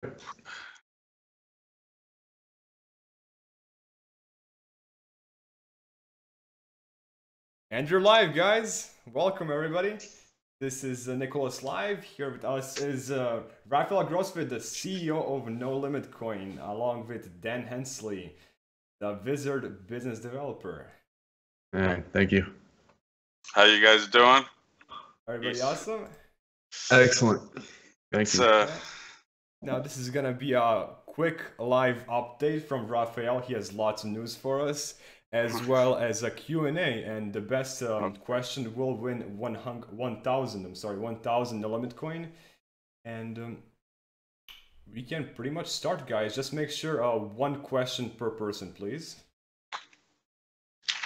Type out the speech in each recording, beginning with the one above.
And you're live, guys. Welcome, everybody. This is Nicholas Live. Here with us is Rafael Groswirt, the CEO of NoLimitCoin, along with Dan Hensley, the Wizard business developer. All right, thank you. How you guys doing? Everybody awesome? Excellent. Thank you. Now, this is going to be a quick live update from Rafael. He has lots of news for us, as well as a Q&A, and the best question will win 1,000 NoLimitCoin. And we can pretty much start, guys. Just make sure one question per person, please.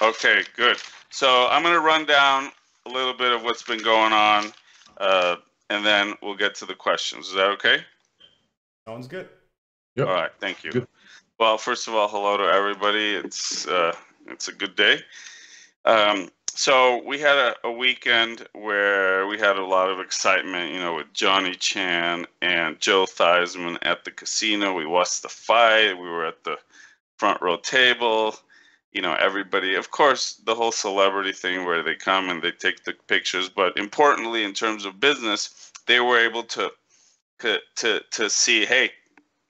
Okay, good. So I'm going to run down a little bit of what's been going on, and then we'll get to the questions. Is that okay? Sounds good. Yep. All right, thank you. Good. Well, first of all, hello to everybody. It's a good day. So we had a weekend where we had a lot of excitement, you know, with Johnny Chan and Joe Theismann at the casino. We watched the fight. We were at the front row table. You know, everybody, of course, the whole celebrity thing where they come and they take the pictures. But importantly, in terms of business, they were able to see, hey,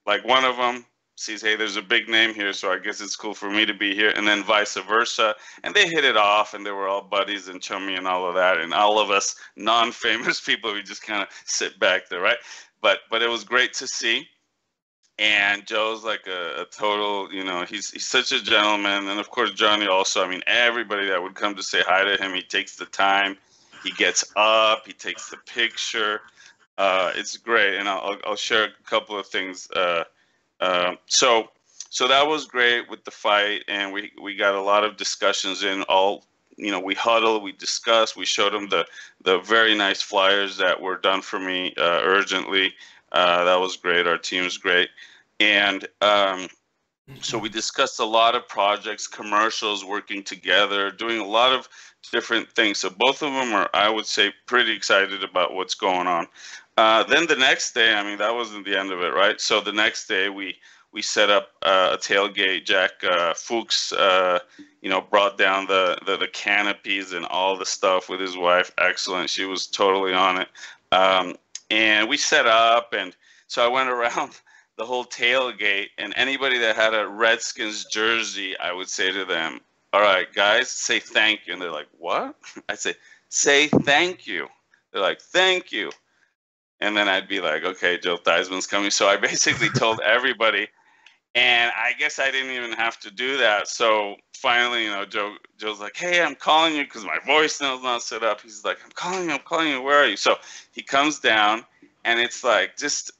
like one of them sees, hey, there's a big name here, so I guess it's cool for me to be here, and then vice versa. And they hit it off, and they were all buddies and chummy and all of that. And all of us non-famous people, we just kind of sit back there, right? But it was great to see. And Joe's like a total, you know, he's such a gentleman. And of course, Johnny also, I mean, everybody that would come to say hi to him, he takes the time, he gets up, he takes the picture. It's great. And I'll share a couple of things. So that was great with the fight, and we got a lot of discussions in. All, you know, we huddled, we discussed, we showed them the very nice flyers that were done for me urgently. That was great. Our team's great. And so we discussed a lot of projects, commercials, working together, doing a lot of different things. So both of them are, I would say, pretty excited about what's going on. Then the next day, I mean, that wasn't the end of it, right? So the next day we set up a tailgate. Jack Fuchs, you know, brought down the canopies and all the stuff with his wife. Excellent. She was totally on it. And we set up, and so I went around the whole tailgate, and anybody that had a Redskins jersey, I would say to them, all right, guys, say thank you. And they're like, what? I'd say thank you. They're like, thank you. And then I'd be like, okay, Joe Theismann's coming. So I basically told everybody, and I guess I didn't even have to do that. So finally, you know, Joe's like, hey, I'm calling you because my voicemail's not set up. He's like, I'm calling you. Where are you? So he comes down, and it's like, just,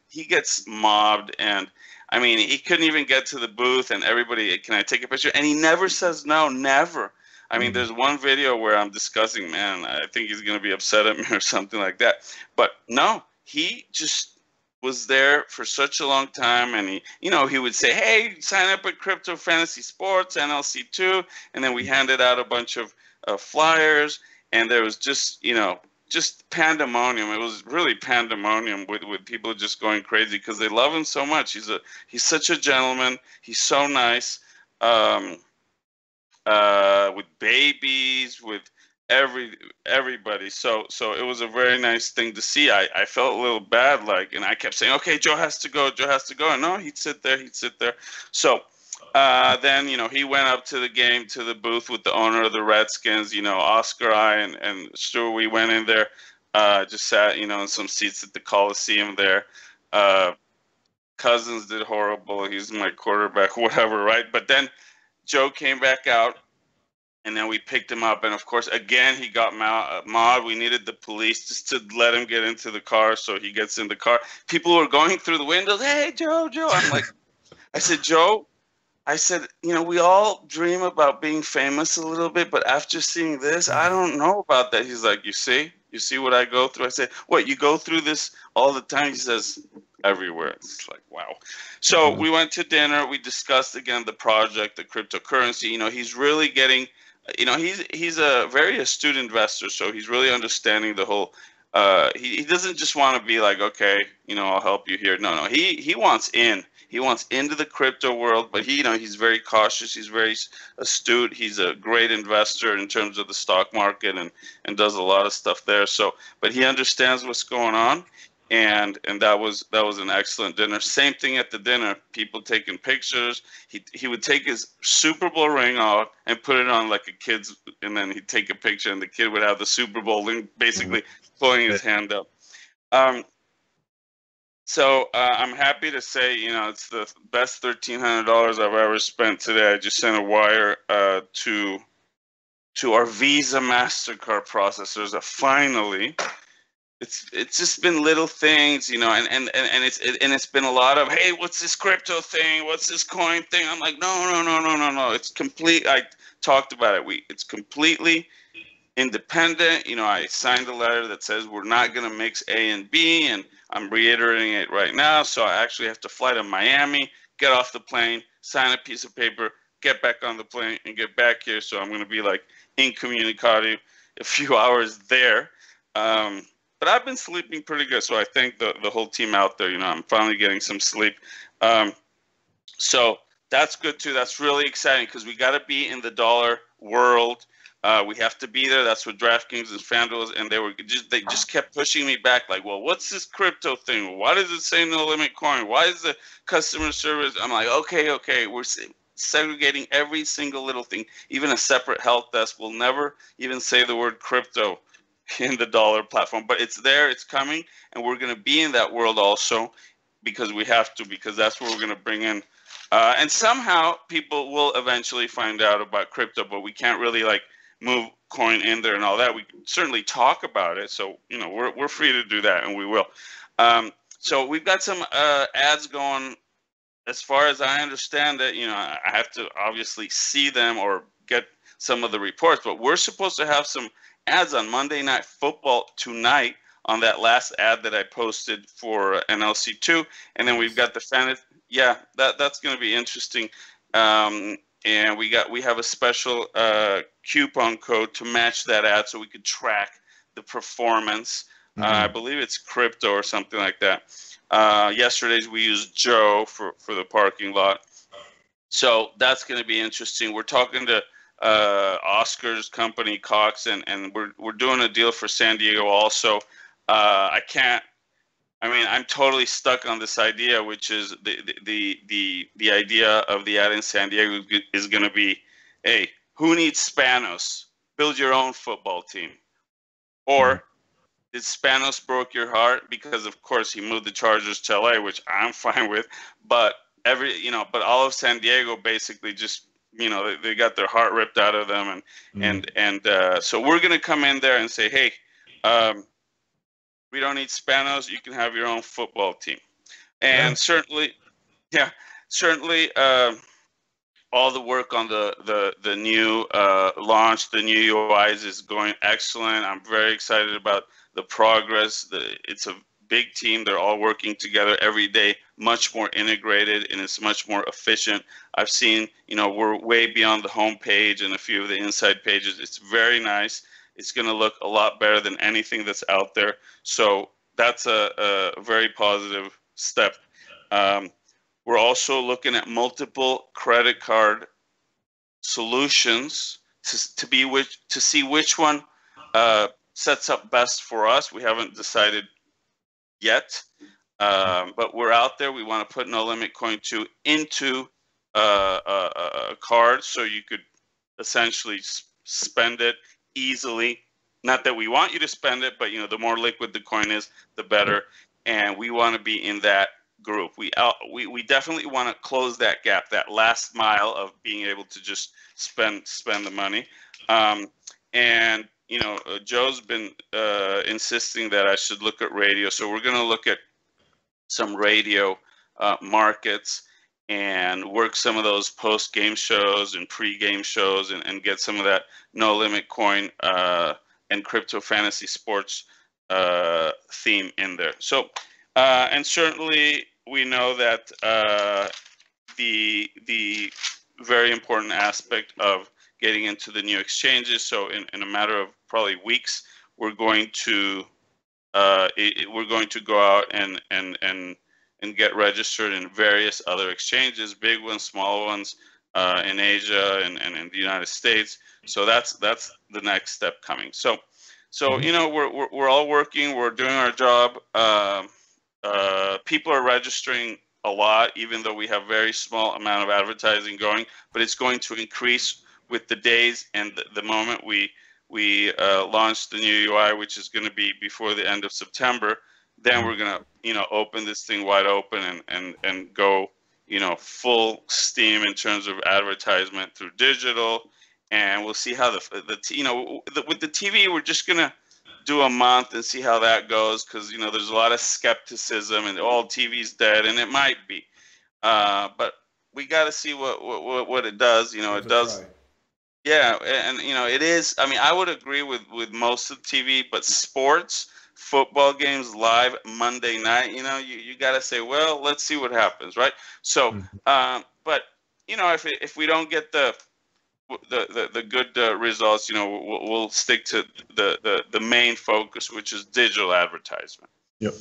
he gets mobbed. And I mean, he couldn't even get to the booth, and everybody, can I take a picture? And he never says no, never. I mean, there's one video where I'm discussing, man, I think he's going to be upset at me or something like that. But no, he just was there for such a long time. And he, you know, he would say, hey, sign up at Crypto Fantasy Sports, NLC2. And then we handed out a bunch of flyers. And there was just, you know, just pandemonium. It was really pandemonium with people just going crazy because they love him so much. He's such a gentleman. He's so nice. With babies, with everybody. So it was a very nice thing to see. I felt a little bad, like, and I kept saying, okay, Joe has to go. And no, he'd sit there. So then, you know, he went up to the booth with the owner of the Redskins, you know, Oscar and Stuart. We went in there, just sat, you know, in some seats at the Coliseum there. Cousins did horrible. He's my quarterback, whatever, right? But then Joe came back out, and then we picked him up. And, of course, again, he got mobbed. We needed the police just to let him get into the car, so he gets in the car. People were going through the windows, hey, Joe. I'm like, I said, Joe, you know, we all dream about being famous a little bit, but after seeing this, I don't know about that. He's like, you see what I go through? I said, what, you go through this all the time? He says, everywhere. It's like, wow. So we went to dinner. We discussed again the project, the cryptocurrency. You know, he's really getting, you know, he's a very astute investor, so he's really understanding the whole he doesn't just want to be like, okay, I'll help you here. No, he wants in. He wants into the crypto world, but he's very cautious. He's very astute. He's a great investor in terms of the stock market and does a lot of stuff there. So, but he understands what's going on, and that was an excellent dinner. Same thing at the dinner. People taking pictures. He would take his Super Bowl ring off and put it on like a kid's, and then he'd take a picture, and the kid would have the Super Bowl ring, basically pulling his hand up. So I'm happy to say, it's the best $1,300 I've ever spent today. I just sent a wire to our Visa MasterCard processors. Finally, it's just been little things, and it's been a lot of, hey, what's this crypto thing? What's this coin thing? I'm like, no. It's complete. I talked about it. It's completely independent. I signed a letter that says we're not going to mix A and B, and I'm reiterating it right now. So I actually have to fly to Miami, get off the plane, sign a piece of paper, get back on the plane, and get back here. So I'm going to be like incommunicado a few hours there. But I've been sleeping pretty good. So I thank the whole team out there. I'm finally getting some sleep. So that's good too. That's really exciting because we got to be in the dollar world. We have to be there. That's what DraftKings and FanDuel, and they just kept pushing me back. Like, well, what's this crypto thing? Why does it say NoLimitCoin? Why is the customer service? I'm like, okay. We're segregating every single little thing. Even a separate help desk will never even say the word crypto in the dollar platform, but it's there. It's coming, and we're going to be in that world also because we have to. Because that's where we're going to bring in. And somehow people will eventually find out about crypto, but we can't really move coin in there and all that. We can certainly talk about it, so we're free to do that, and we will. So we've got some ads going. As far as I understand it, I have to obviously see them or get some of the reports, but we're supposed to have some ads on Monday Night Football tonight on that last ad that I posted for NLC2, and then we've got the fantasy. Yeah, that's going to be interesting. And we have a special coupon code to match that ad so we could track the performance. I believe it's crypto or something like that. Yesterday's we used Joe for the parking lot. So that's going to be interesting. We're talking to Oscar's company, Cox, and we're doing a deal for San Diego also. I'm totally stuck on this idea, which is the idea of the ad in San Diego is going to be, hey, who needs Spanos? Build your own football team. Or did Spanos broke your heart? Because of course he moved the Chargers to LA, which I'm fine with. But but all of San Diego basically just, they got their heart ripped out of them, and so we're going to come in there and say, hey, we don't need Spanos. You can have your own football team. And certainly, all the work on the new launch, the new UIs is going excellent. I'm very excited about the progress. It's a big team. They're all working together every day, much more integrated, and it's much more efficient. I've seen, we're way beyond the home page and a few of the inside pages. It's very nice. It's going to look a lot better than anything that's out there. So that's a very positive step. We're also looking at multiple credit card solutions to see which one sets up best for us. We haven't decided yet, but we're out there. We want to put NoLimitCoin 2 into a card so you could essentially spend it easily. Not that we want you to spend it, but the more liquid the coin is, the better. And we want to be in that group. We definitely want to close that gap, that last mile of being able to just spend the money. And Joe's been insisting that I should look at radio, so we're going to look at some radio markets and work some of those post-game shows and pre-game shows and get some of that NoLimitCoin and crypto fantasy sports theme in there. So, and certainly we know that the very important aspect of getting into the new exchanges. So in a matter of probably weeks, we're going to we're going to go out and get registered in various other exchanges, big ones, small ones, in Asia and in the United States. So that's the next step coming. So you know, we're all working, we're doing our job. People are registering a lot, even though we have very small amount of advertising going, but it's going to increase with the days and the moment we launch the new UI, which is going to be before the end of September. Then we're going to, you know, open this thing wide open and go, you know, full steam in terms of advertisement through digital. And we'll see how you know, with the TV, we're just going to do a month and see how that goes, because, you know, there's a lot of skepticism and all TV's dead, and it might be, but we got to see what it does. You know, it does. Yeah, and you know, it is. I mean, I would agree with most of the TV, but sports, football games live Monday night, you know, you got to say, well, let's see what happens, right? So, but you know, if we don't get the good results, you know, we'll stick to the main focus, which is digital advertisement. Yep.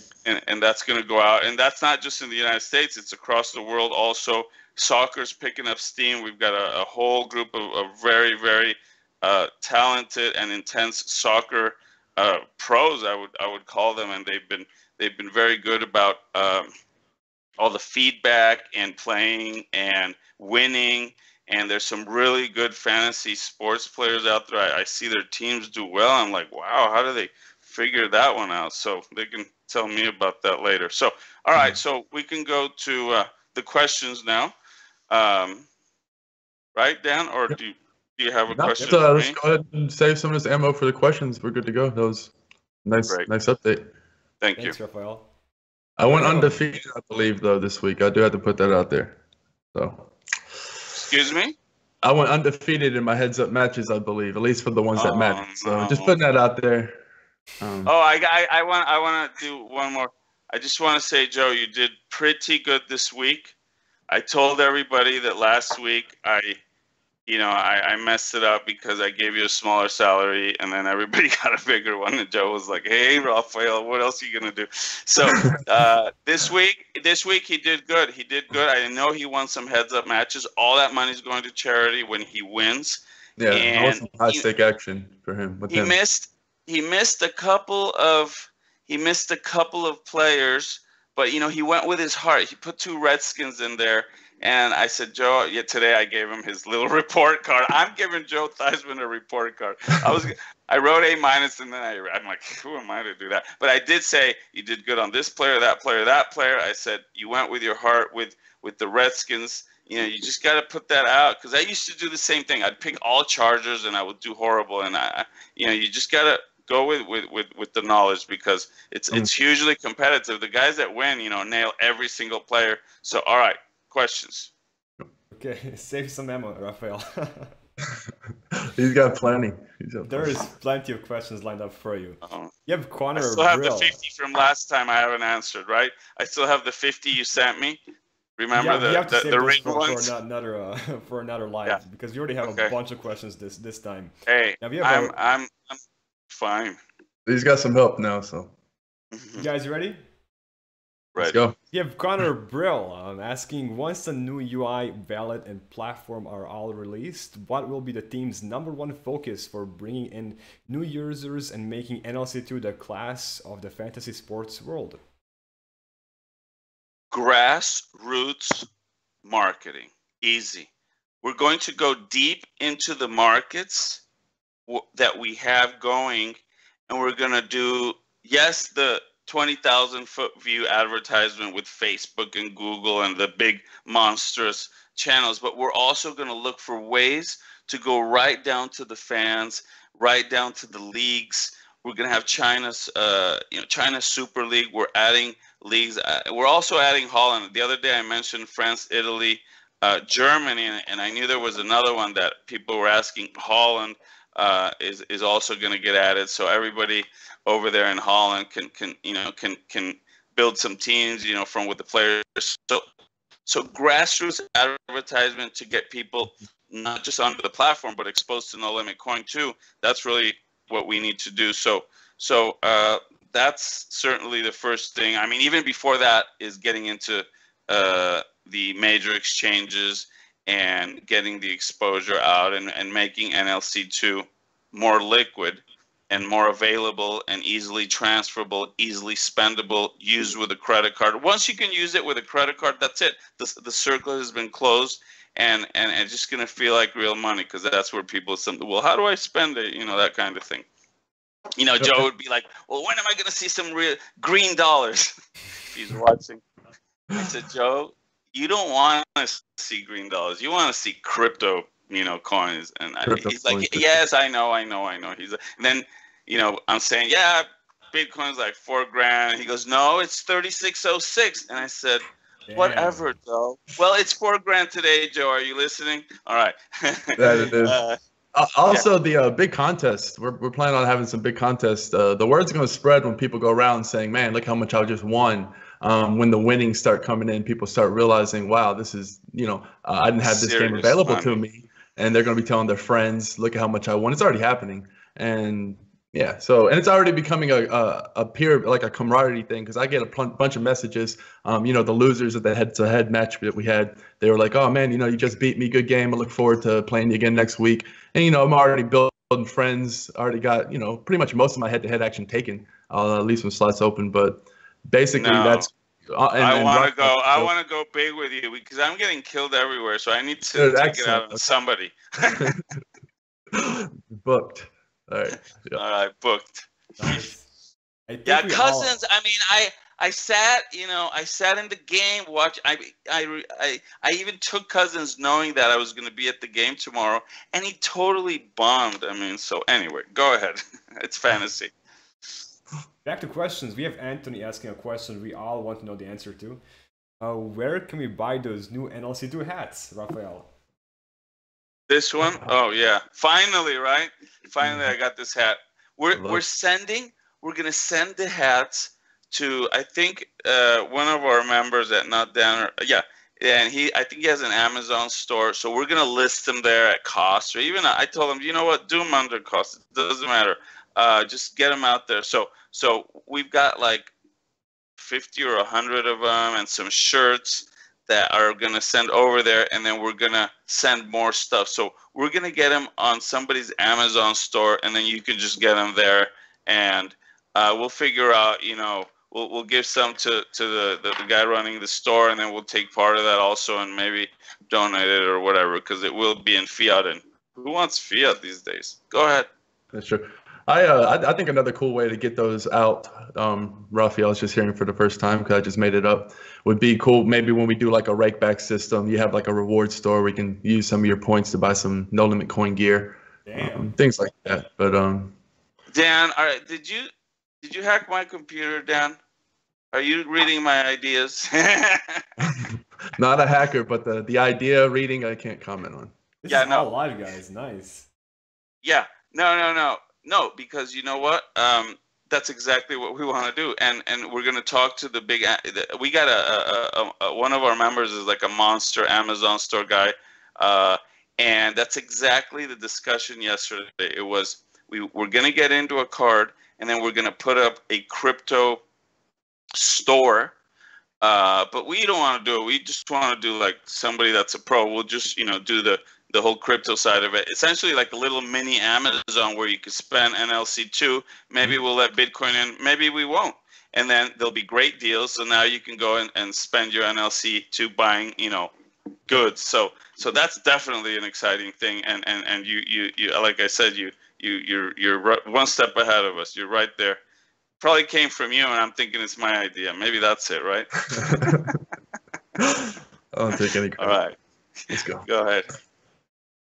And that's going to go out, and that's not just in the United States; it's across the world. Also, soccer's picking up steam. We've got a whole group of very, very talented and intense soccer pros, I would call them, and they've been very good about all the feedback and playing and winning. And there's some really good fantasy sports players out there. I see their teams do well. I'm like, wow, how do they figure that one out? So they can tell me about that later. So, all right, so we can go to the questions now. Right, Dan? Or do you have a question for me? Let's go ahead and save some of this ammo for the questions. We're good to go. That was nice update. Thanks, Rafael. I went undefeated, I believe, though, this week. I do have to put that out there. So. Excuse me? I went undefeated in my heads-up matches, I believe, at least for the ones that matter. So just putting that out there. I want to do one more. I just want to say, Joe, you did pretty good this week. I told everybody that last week I messed it up because I gave you a smaller salary, and then everybody got a bigger one. And Joe was like, "Hey, Rafael, what else are you gonna do?" So this week he did good. He did good. I know he won some heads-up matches. All that money's going to charity when he wins. Yeah, that was some high-stake action for him. He missed a couple of players, but you know, he went with his heart. He put 2 Redskins in there. And I said, Joe, today I gave him his little report card. I'm giving Joe Theismann a report card. I wrote A-, and then I'm like, who am I to do that? But I did say you did good on this player, that player, that player. I said you went with your heart with the Redskins. You know, you just got to put that out, because I used to do the same thing. I'd pick all Chargers and I would do horrible. And you just got to go with the knowledge, because it's hugely competitive. The guys that win, you know, nail every single player. So all right. Questions. Okay, save some ammo, Rafael. He's got plenty. There is plenty of questions lined up for you. You have Connor. I still have the 50 from last time I haven't answered, right? I still have the 50 you sent me. Remember the written ones? For another live, because we already have a bunch of questions this time. Hey, now I'm fine. He's got some help now, so. You guys ready? Let's go. You have Connor Brill asking, once the new UI, valid, and platform are all released, what will be the team's #1 focus for bringing in new users and making NLC2 the class of the fantasy sports world? Grassroots marketing. Easy. We're going to go deep into the markets that we have going, and we're going to do, yes, the 20,000-foot view advertisement with Facebook and Google and the big monstrous channels, but we're also going to look for ways to go right down to the fans, right down to the leagues. We're going to have China's Super League. We're adding leagues. We're also adding Holland. The other day I mentioned France, Italy, Germany, and I knew there was another one that people were asking. Holland is also going to get added, so everybody over there in Holland can build some teams, you know, from with the players. So grassroots advertisement to get people not just onto the platform but exposed to NoLimitCoin too. That's really what we need to do. So that's certainly the first thing. I mean, even before that is getting into the major exchanges and getting the exposure out and making NLC2 more liquid and more available and easily transferable, easily spendable, used with a credit card. Once you can use it with a credit card, that's it. The circle has been closed, and it's just going to feel like real money, because that's where people say, well, how do I spend it? You know, that kind of thing. You know, Joe would be like, well, when am I going to see some real green dollars? He's watching. I said, Joe, you don't want to see green dollars. You want to see crypto, you know, coins. And he's like, yes, I know. He's like, and then, you know, I'm saying, yeah, Bitcoin's like $4,000. He goes, no, it's 3606. And I said, damn. Whatever, Joe. Well, it's $4,000 today, Joe. Are you listening? All right. That it is. Also, the big contest. We're planning on having some big contests. The word's going to spread when people go around saying, man, look how much I just won. When the winnings start coming in, people start realizing, wow, this is, you know, I didn't have this serious game available to me. And they're going to be telling their friends, look at how much I won. It's already happening. And yeah, so, and it's already becoming a peer, like a camaraderie thing, because I get a bunch of messages. You know, the losers of the head-to-head match that we had, they were like, oh man, you know, you just beat me, good game. I look forward to playing you again next week. And, you know, I'm already building friends, already got, you know, pretty much most of my head-to-head action taken. I'll leave some slots open, but basically that's. I want to go big with you, because I'm getting killed everywhere, so I need to take it out on somebody. Booked. All right. Yeah. All right, booked. Nice. Yeah, Cousins. I mean, I sat, you know, I sat in the game, watch. I even took Cousins knowing that I was going to be at the game tomorrow, and he totally bombed. I mean, so anyway, go ahead. It's fantasy. Back to questions. We have Anthony asking a question we all want to know the answer to. Where can we buy those new NLC2 hats, Rafael? This one? Oh yeah. Finally, right? Finally, I got this hat. We're going to send the hats to, I think, one of our members at Not Down. Yeah. And I think he has an Amazon store. So we're going to list them there at cost, or even I told him, you know what, do them under cost. It doesn't matter. Just get them out there. So we've got like 50 or 100 of them and some shirts that are going to send over there, and then we're going to send more stuff. So we're going to get them on somebody's Amazon store, and then you can just get them there, and we'll figure out, you know, we'll give some to the guy running the store, and then we'll take part of that also and maybe donate it or whatever, because it will be in fiat, and who wants fiat these days? Go ahead. That's true. I think another cool way to get those out, Rafael, I was just hearing for the first time because I just made it up, would be cool. Maybe when we do like a rakeback system, you have like a reward store where you can use some of your points to buy some NoLimitCoin gear, things like that. But Dan, did you hack my computer, Dan? Are you reading my ideas? Not a hacker, but the idea reading I can't comment on. This is all live, guys. Nice. Yeah. No, because you know what? That's exactly what we want to do, and we're going to talk to the big. We got one of our members is like a monster Amazon store guy, and that's exactly the discussion yesterday. It was we're going to get into a card, and then we're going to put up a crypto store. But we don't want to do it. We just want to do like somebody that's a pro. We'll just, you know, do the whole crypto side of it. Essentially like a little mini Amazon where you could spend NLC2. Maybe we'll let Bitcoin in, maybe we won't. And then there'll be great deals. So now you can go and spend your NLC2 buying, you know, goods. So that's definitely an exciting thing. And you like I said, you're one step ahead of us. You're right there. Probably came from you, and I'm thinking it's my idea. Maybe that's it, right? I don't take any credit. All right. Let's go. Go ahead.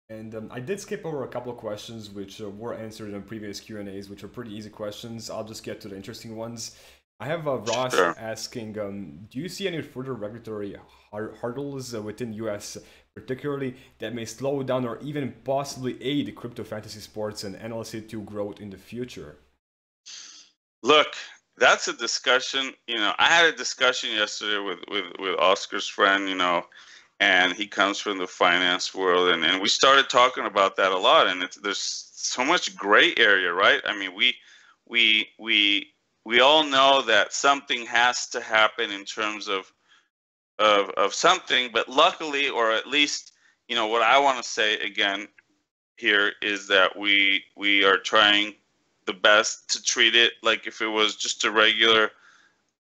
And I did skip over a couple of questions which were answered in previous Q&As, which are pretty easy questions. I'll just get to the interesting ones. I have Ross asking, do you see any further regulatory hurdles within US, particularly that may slow down or even possibly aid crypto fantasy sports and NLC2 growth in the future? Look, that's a discussion. You know, I had a discussion yesterday with Oscar's friend, you know, and he comes from the finance world, and we started talking about that a lot. And there's so much gray area, right? I mean, we we all know that something has to happen in terms of something, but luckily, or at least, you know, what I want to say again here is that we are trying the best to treat it like if it was just a regular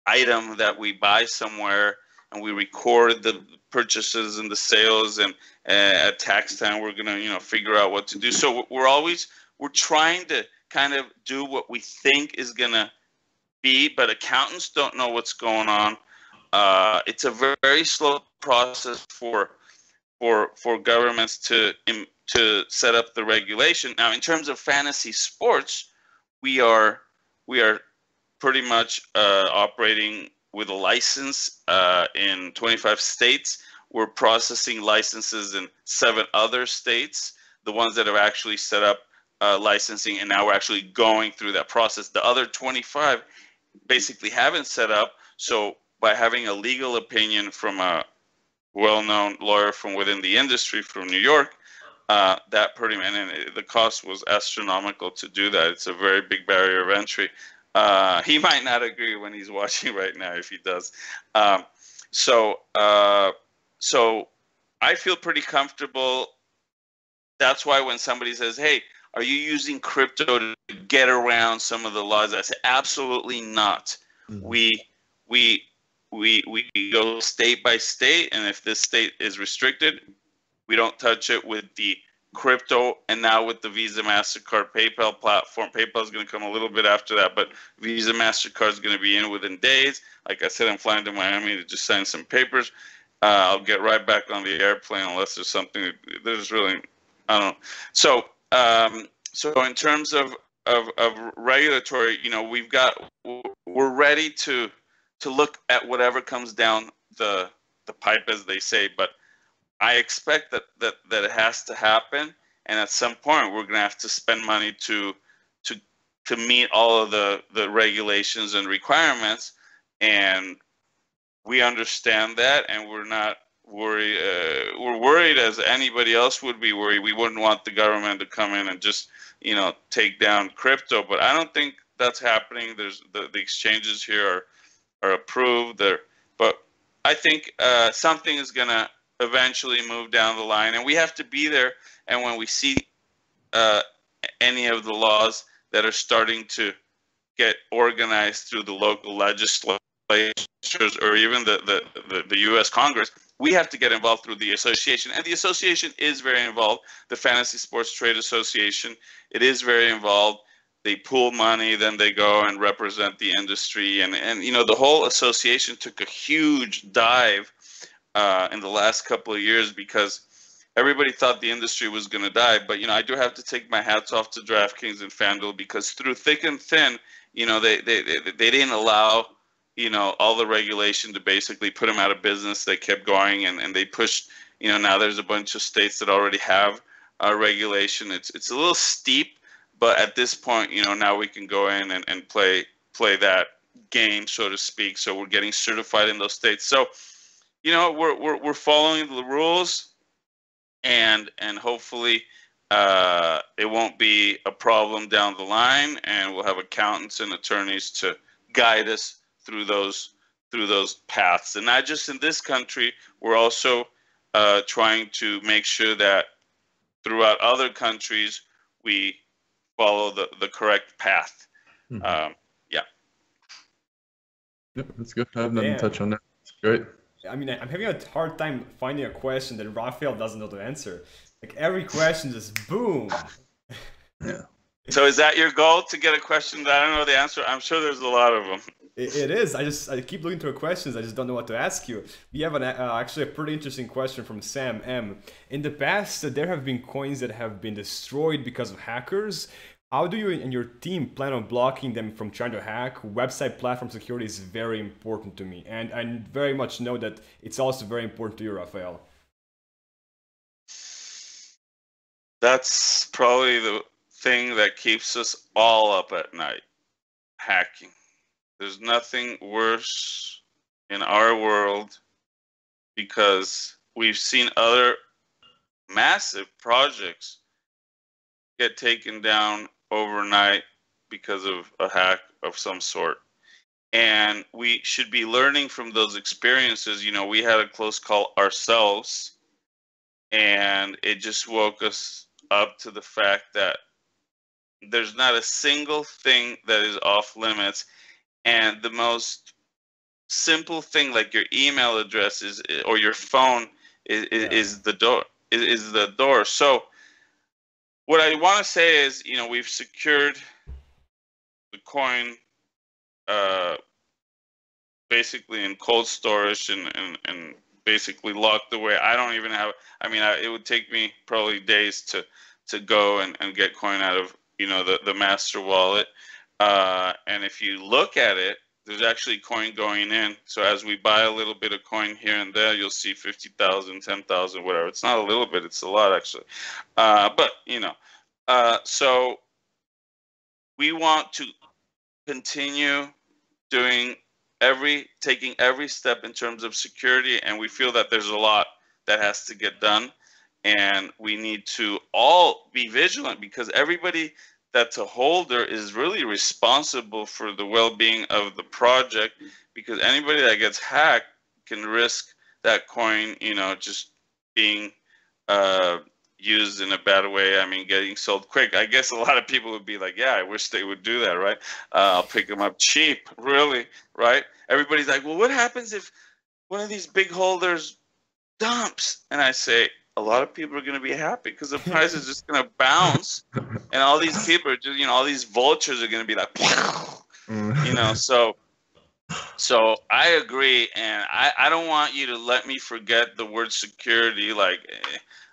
item that we buy somewhere, and we record the purchases and the sales, and at tax time we're gonna, you know, figure out what to do. So we're trying to kind of do what we think is gonna be, but accountants don't know what's going on. It's a very, very slow process for governments to set up the regulation. Now, in terms of fantasy sports, we are pretty much operating with a license in 25 states. We're processing licenses in 7 other states, the ones that have actually set up licensing, and now we're actually going through that process. The other 25 basically haven't set up. So by having a legal opinion from a well-known lawyer from within the industry from New York, that pretty much, and the cost was astronomical to do that. It's a very big barrier of entry. He might not agree when he's watching right now, if he does. So I feel pretty comfortable. That's why when somebody says, "Hey, are you using crypto to get around some of the laws?" I say, absolutely not. Mm-hmm. We go state by state, and if this state is restricted, we don't touch it with the crypto. And now with the Visa, MasterCard, PayPal platform, PayPal is going to come a little bit after that, but Visa, MasterCard is going to be in within days. Like I said, I'm flying to Miami to just sign some papers. I'll get right back on the airplane unless there's something. There's really, I don't know. So in terms of regulatory, you know, we're ready to look at whatever comes down the pipe, as they say, but I expect that it has to happen, and at some point we're going to have to spend money to meet all of the regulations and requirements, and we understand that, and we're not worried. We're worried as anybody else would be worried. We wouldn't want the government to come in and just, you know, take down crypto, but I don't think that's happening. There's the exchanges here are approved there, but I think something is going to eventually move down the line, and we have to be there. And when we see any of the laws that are starting to get organized through the local legislatures or even the U.S. Congress, we have to get involved through the association, and the association is very involved. The Fantasy Sports Trade Association, it is very involved. They pool money, then they go and represent the industry, and you know, the whole association took a huge dive in the last couple of years because everybody thought the industry was going to die. But, you know, I do have to take my hats off to DraftKings and FanDuel, because through thick and thin, you know, they didn't allow, you know, all the regulation to basically put them out of business. They kept going, and they pushed, you know, now there's a bunch of states that already have regulation. It's a little steep, but at this point, you know, now we can go in and play that game, so to speak. So we're getting certified in those states. So, you know, we're following the rules, and hopefully it won't be a problem down the line, and we'll have accountants and attorneys to guide us through those paths. And not just in this country, we're also trying to make sure that throughout other countries we follow the correct path. Mm-hmm. Yeah. Yep, that's good. I have nothing to touch on that. It's great. I mean, I'm having a hard time finding a question that Rafael doesn't know the answer. Like, every question just boom. Yeah. So is that your goal, to get a question that I don't know the answer? I'm sure there's a lot of them. It is. I keep looking through questions. I just don't know what to ask you. We have actually a pretty interesting question from Sam M. In the past, there have been coins that have been destroyed because of hackers. How do you and your team plan on blocking them from trying to hack? Website platform security is very important to me, and I very much know that it's also very important to you, Rafael. That's probably the thing that keeps us all up at night: hacking. There's nothing worse in our world, because we've seen other massive projects get taken down overnight because of a hack of some sort. And we should be learning from those experiences. You know, we had a close call ourselves, and it just woke us up to the fact that there's not a single thing that is off limits. And the most simple thing, like your email address is, or your phone is the door, is the door. So what I want to say is, you know, we've secured the coin basically in cold storage and basically locked away. I don't even have, I mean, it would take me probably days to go and get coin out of, you know, the master wallet. And if you look at it, there's actually coin going in. So as we buy a little bit of coin here and there, you'll see 50,000, 10,000, whatever. It's not a little bit, it's a lot actually. But, you know, so we want to continue doing taking every step in terms of security, and we feel that there's a lot that has to get done, and we need to all be vigilant, because everybody that's a holder is really responsible for the well-being of the project, because anybody that gets hacked can risk that coin, you know, just being used in a bad way. I mean, getting sold quick. I guess a lot of people would be like, yeah, I wish they would do that, right? I'll pick them up cheap, really, right? Everybody's like, well, what happens if one of these big holders dumps? And I say, a lot of people are going to be happy, because the price is just going to bounce, and all these people are just, you know, all these vultures are going to be like, you know, so I agree, and I don't want you to let me forget the word security. Like,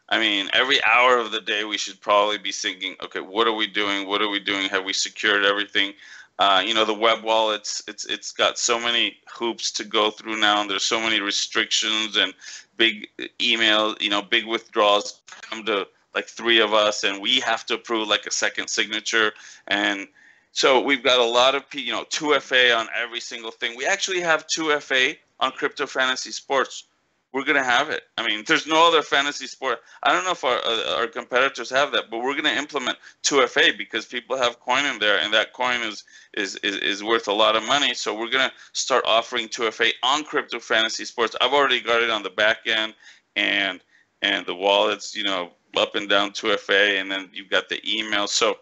I mean, every hour of the day we should probably be thinking, okay, what are we doing? What are we doing? Have we secured everything? You know, the web wallet, it's got so many hoops to go through now, and there's so many restrictions and big email, you know, big withdrawals come to like 3 of us, and we have to approve like a second signature. And so we've got a lot of, you know, 2FA on every single thing. We actually have 2FA on Crypto Fantasy Sports. We're going to have it. I mean, there's no other fantasy sport. I don't know if our competitors have that, but we're going to implement 2FA, because people have coin in there, and that coin is worth a lot of money. So we're going to start offering 2FA on Crypto Fantasy Sports. I've already got it on the back end, and the wallets, you know, up and down 2FA, and then you've got the email. So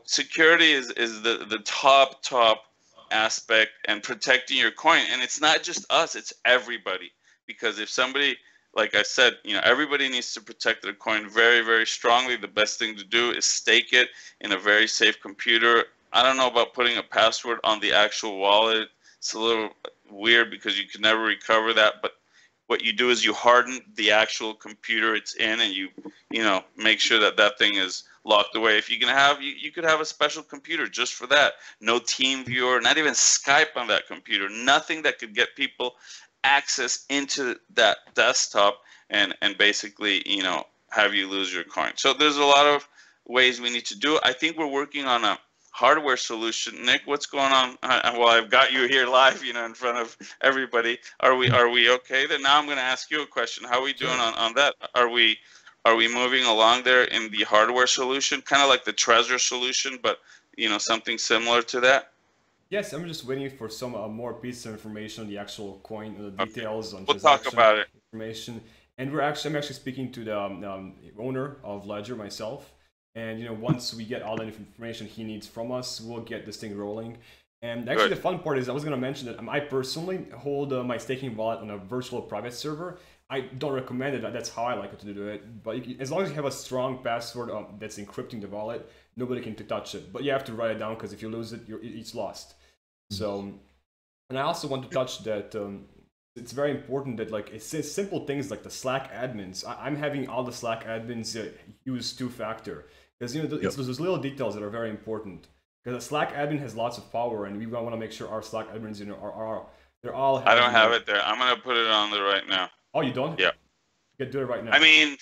security is the top aspect, and protecting your coin. And it's not just us, it's everybody. Because if somebody, like I said, you know, everybody needs to protect their coin very, very strongly. The best thing to do is stake it in a very safe computer. I don't know about putting a password on the actual wallet. It's a little weird, because you can never recover that. But what you do is you harden the actual computer it's in, and you know, make sure that that thing is locked away. If you can have, you could have a special computer just for that. No team viewer, not even Skype on that computer. Nothing that could get people access into that desktop and basically, you know, have you lose your coin. So there's a lot of ways we need to do it. I think we're working on a hardware solution. Nick, what's going on? Well, I've got you here live, you know, in front of everybody. Are we okay? Then now I'm going to ask you a question. How are we doing on that? Are we moving along there in the hardware solution, kind of like the Trezor solution, but, you know, something similar to that? Yes, I'm just waiting for some more pieces of information on the actual coin, the details on we'll talk about it. Information. And I'm actually speaking to the owner of Ledger myself. And, you know, once we get all the information he needs from us, we'll get this thing rolling. And actually, the fun part is, I was going to mention that I personally hold my staking wallet on a virtual private server. I don't recommend it. That's how I like it to do it. But as long as you have a strong password that's encrypting the wallet, nobody can touch it. But you have to write it down, because if you lose it, it's lost. So, and I also want to touch that it's very important that, like, it says simple things like the Slack admins. I'm having all the Slack admins use 2-factor, because, you know, it's those little details that are very important. Because a Slack admin has lots of power, and we want to make sure our Slack admins, you know, they're all. I don't have it there. I'm gonna put it on there right now. Oh, you don't? Yeah. You can do it right now. I mean,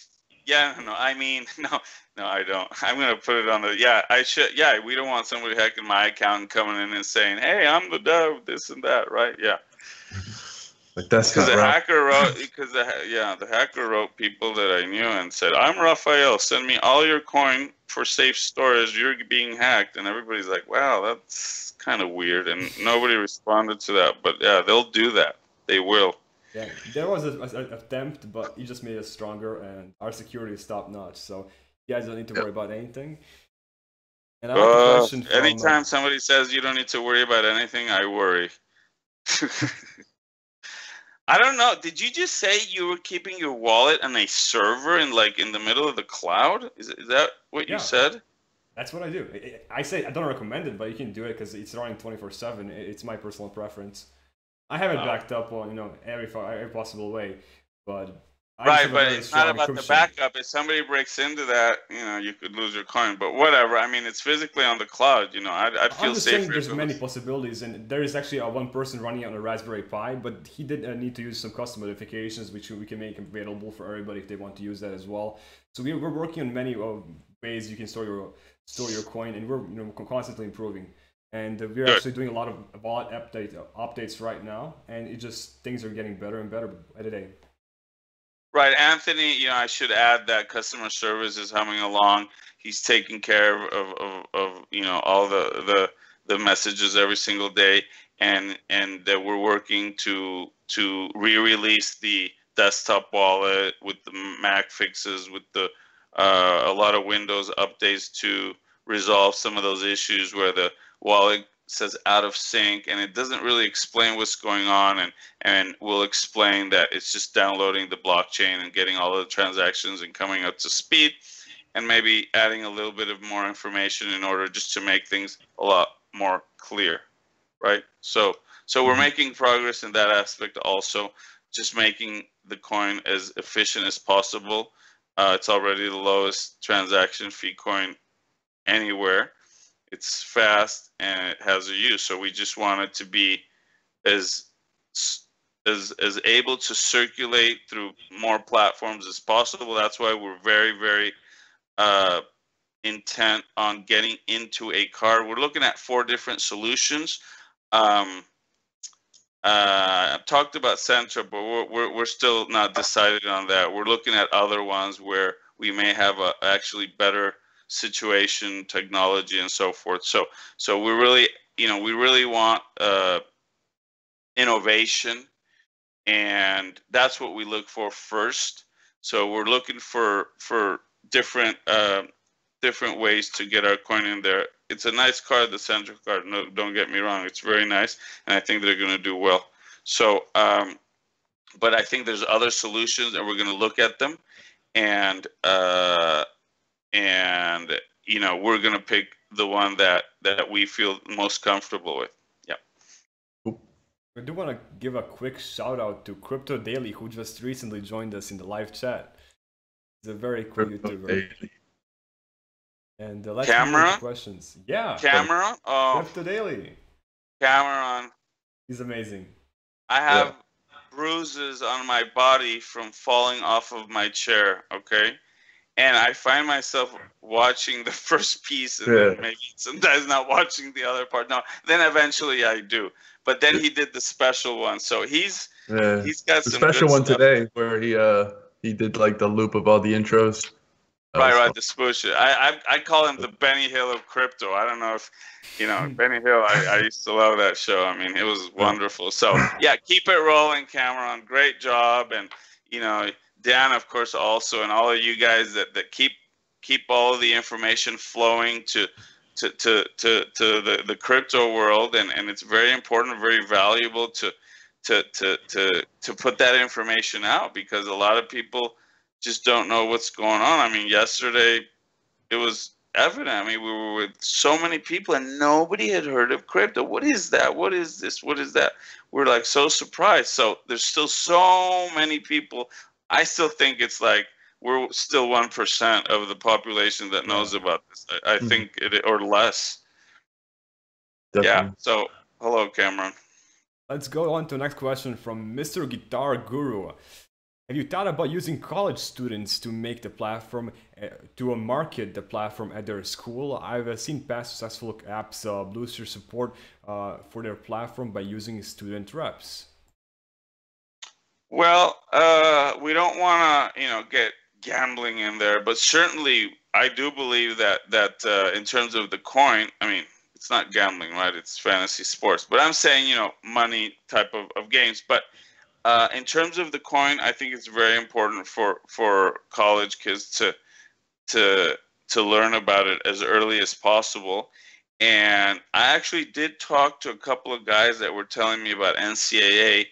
yeah, no, I mean, no, I don't. I'm going to put it on the, yeah, I should, yeah, we don't want somebody hacking my account and coming in and saying, hey, I'm the dove, this and that, right? Yeah. Like that's Because not the right. hacker wrote, the hacker wrote people that I knew and said, "I'm Rafael. Send me all your coin for safe storage. You're being hacked." And everybody's like, "Wow, that's kind of weird." And nobody responded to that. But yeah, they'll do that. They will. Yeah, there was an attempt, but he just made us stronger, and our security is top notch. So you guys don't need to worry about anything. And I like a question from. Anytime somebody says you don't need to worry about anything, I worry. I don't know. Did you just say you were keeping your wallet on a server in the middle of the cloud? Is that what you said? That's what I do. I say I don't recommend it, but you can do it because it's running 24/7. It's my personal preference. I have it backed up on every possible way, but right. But it's not about the backup. If somebody breaks into that, you could lose your coin. But whatever. I mean, it's physically on the cloud. I'd feel safer. There's many possibilities, and there is actually one person running it on a Raspberry Pi, but he did need to use some custom modifications, which we can make available for everybody if they want to use that as well. So we're working on many ways you can store your coin, and we're constantly improving. And we're actually doing a lot of wallet updates right now, and things are getting better and better by the day. Right, Anthony. I should add that customer service is humming along. He's taking care of all the messages every single day, and that we're working to re-release the desktop wallet with the Mac fixes, with a lot of Windows updates to resolve some of those issues where the wallet says out of sync and it doesn't really explain what's going on, and we'll explain that it's just downloading the blockchain and getting all of the transactions and coming up to speed, and maybe adding a little bit of more information in order just to make things a lot more clear, right? So we're making progress in that aspect also, just making the coin as efficient as possible. It's already the lowest transaction fee coin anywhere. It's fast and it has a use. So we just want it to be as able to circulate through more platforms as possible. That's why we're very, very intent on getting into a card. We're looking at 4 different solutions. I've talked about Centra, but we're still not decided on that. We're looking at other ones where we may have a actually better situation, technology, and so forth. So we really want innovation, and that's what we look for first. So we're looking for different ways to get our coin in there. It's a nice card, the Central card. No, don't get me wrong. It's very nice, and I think they're going to do well. So, but I think there's other solutions, and we're going to look at them, and we're going to pick the one that we feel most comfortable with. Yeah. I do want to give a quick shout out to Crypto Daily, who just recently joined us in the live chat. He's a very cool YouTuber. Daily. And let's Cameron? Questions. Yeah. Cameron? Oh. Crypto Daily. Cameron. He's amazing. I have bruises on my body from falling off of my chair, okay? And I find myself watching the first piece and then maybe sometimes not watching the other part. No, then eventually I do. But then he did the special one. So he's got some special good one stuff today where he did like the loop of all the intros. Right, the spoosh. I call him the Benny Hill of crypto. I don't know if, Benny Hill, I used to love that show. I mean, it was wonderful. So, yeah, keep it rolling, Cameron. Great job. And, Dan, of course, also, and all of you guys that keep all of the information flowing to the crypto world. And it's very important, very valuable to put that information out, because a lot of people just don't know what's going on. I mean, yesterday it was evident. I mean, we were with so many people and nobody had heard of crypto. What is that? What is this? What is that? We're like so surprised. So there's still so many people. I still think it's like we're still 1% of the population that knows about this. I think or less. Definitely. Yeah. So hello, Cameron. Let's go on to the next question from Mr. Guitar Guru. Have you thought about using college students to make the platform, to market the platform at their school? I've seen past successful apps boost your support for their platform by using student reps. Well, we don't want to, get gambling in there, but certainly I do believe that in terms of the coin, I mean, it's not gambling, right? It's fantasy sports. But I'm saying, money type of games. But in terms of the coin, I think it's very important for college kids to to learn about it as early as possible. And I actually did talk to a couple of guys that were telling me about NCAA,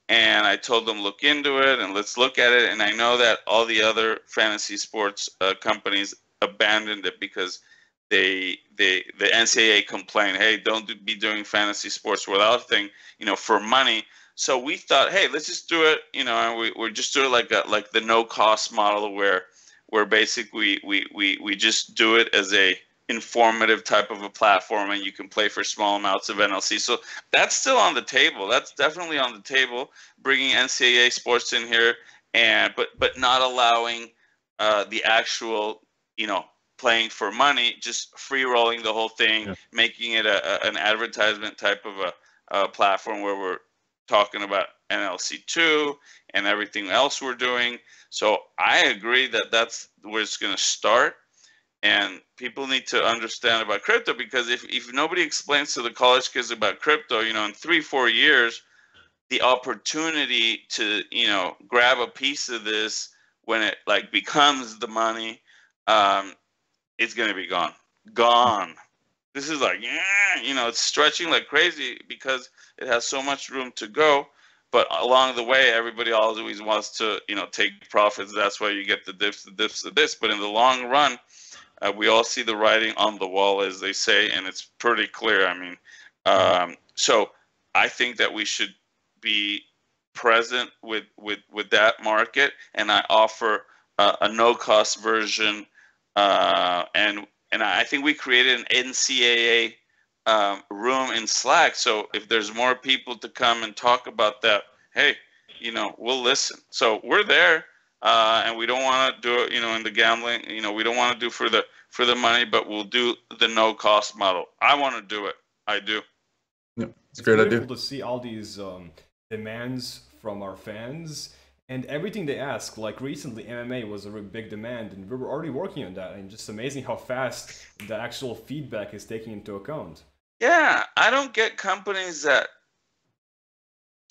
and I told them look into it and let's look at it. And I know that all the other fantasy sports companies abandoned it because the NCAA complained, hey, be doing fantasy sports without a thing, for money. So we thought, hey, let's just do it, and we're just doing like the no cost model where basically we just do it as a informative type of a platform, and you can play for small amounts of NLC. So that's still on the table. That's definitely on the table. Bringing NCAA sports in here, but not allowing the actual, playing for money, just free rolling the whole thing, making it an advertisement type of a platform where we're talking about NLC2 and everything else we're doing. So I agree that that's where it's going to start. And people need to understand about crypto, because if nobody explains to the college kids about crypto, in 3-4 years, the opportunity to, grab a piece of this when it becomes the money, it's going to be gone. This is it's stretching like crazy because it has so much room to go. But along the way, everybody always wants to, take profits. That's why you get the dips, the this. But in the long run, we all see the writing on the wall, as they say, and it's pretty clear. I mean, so I think that we should be present with that market, and I offer a no-cost version, and I think we created an NCAA room in Slack. So if there's more people to come and talk about that, hey, we'll listen. So we're there. And we don't want to do it, in the gambling. We don't want to do for the money, but we'll do the no cost model. I want to do it. I do. Yeah, it's a great idea. Beautiful to see all these demands from our fans and everything they ask. Like recently, MMA was a really big demand, and we were already working on that. And just amazing how fast the actual feedback is taken into account. Yeah, I don't get companies that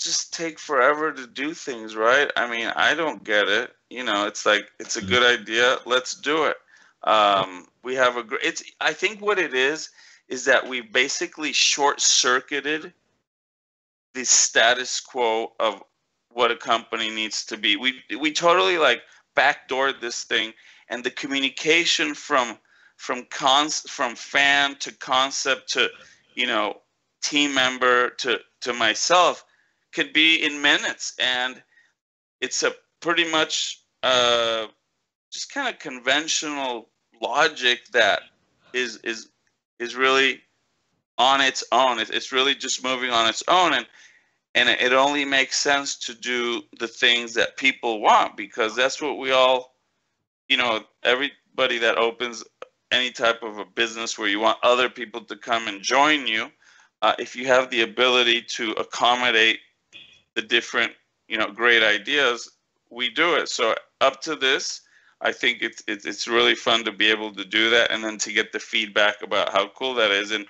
just take forever to do things, right? I mean, I don't get it. It's like, it's a good idea. Let's do it. We have I think what it is that we basically short-circuited the status quo of what a company needs to be. We totally backdoored this thing, and the communication from fan to concept to, team member to myself could be in minutes, and it's a pretty much just kind of conventional logic that is really on its own. It's really just moving on its own, and it only makes sense to do the things that people want, because that's what we all, everybody that opens any type of a business where you want other people to come and join you, if you have the ability to accommodate the different, great ideas, we do it. So up to this, I think it's really fun to be able to do that, and then to get the feedback about how cool that is, and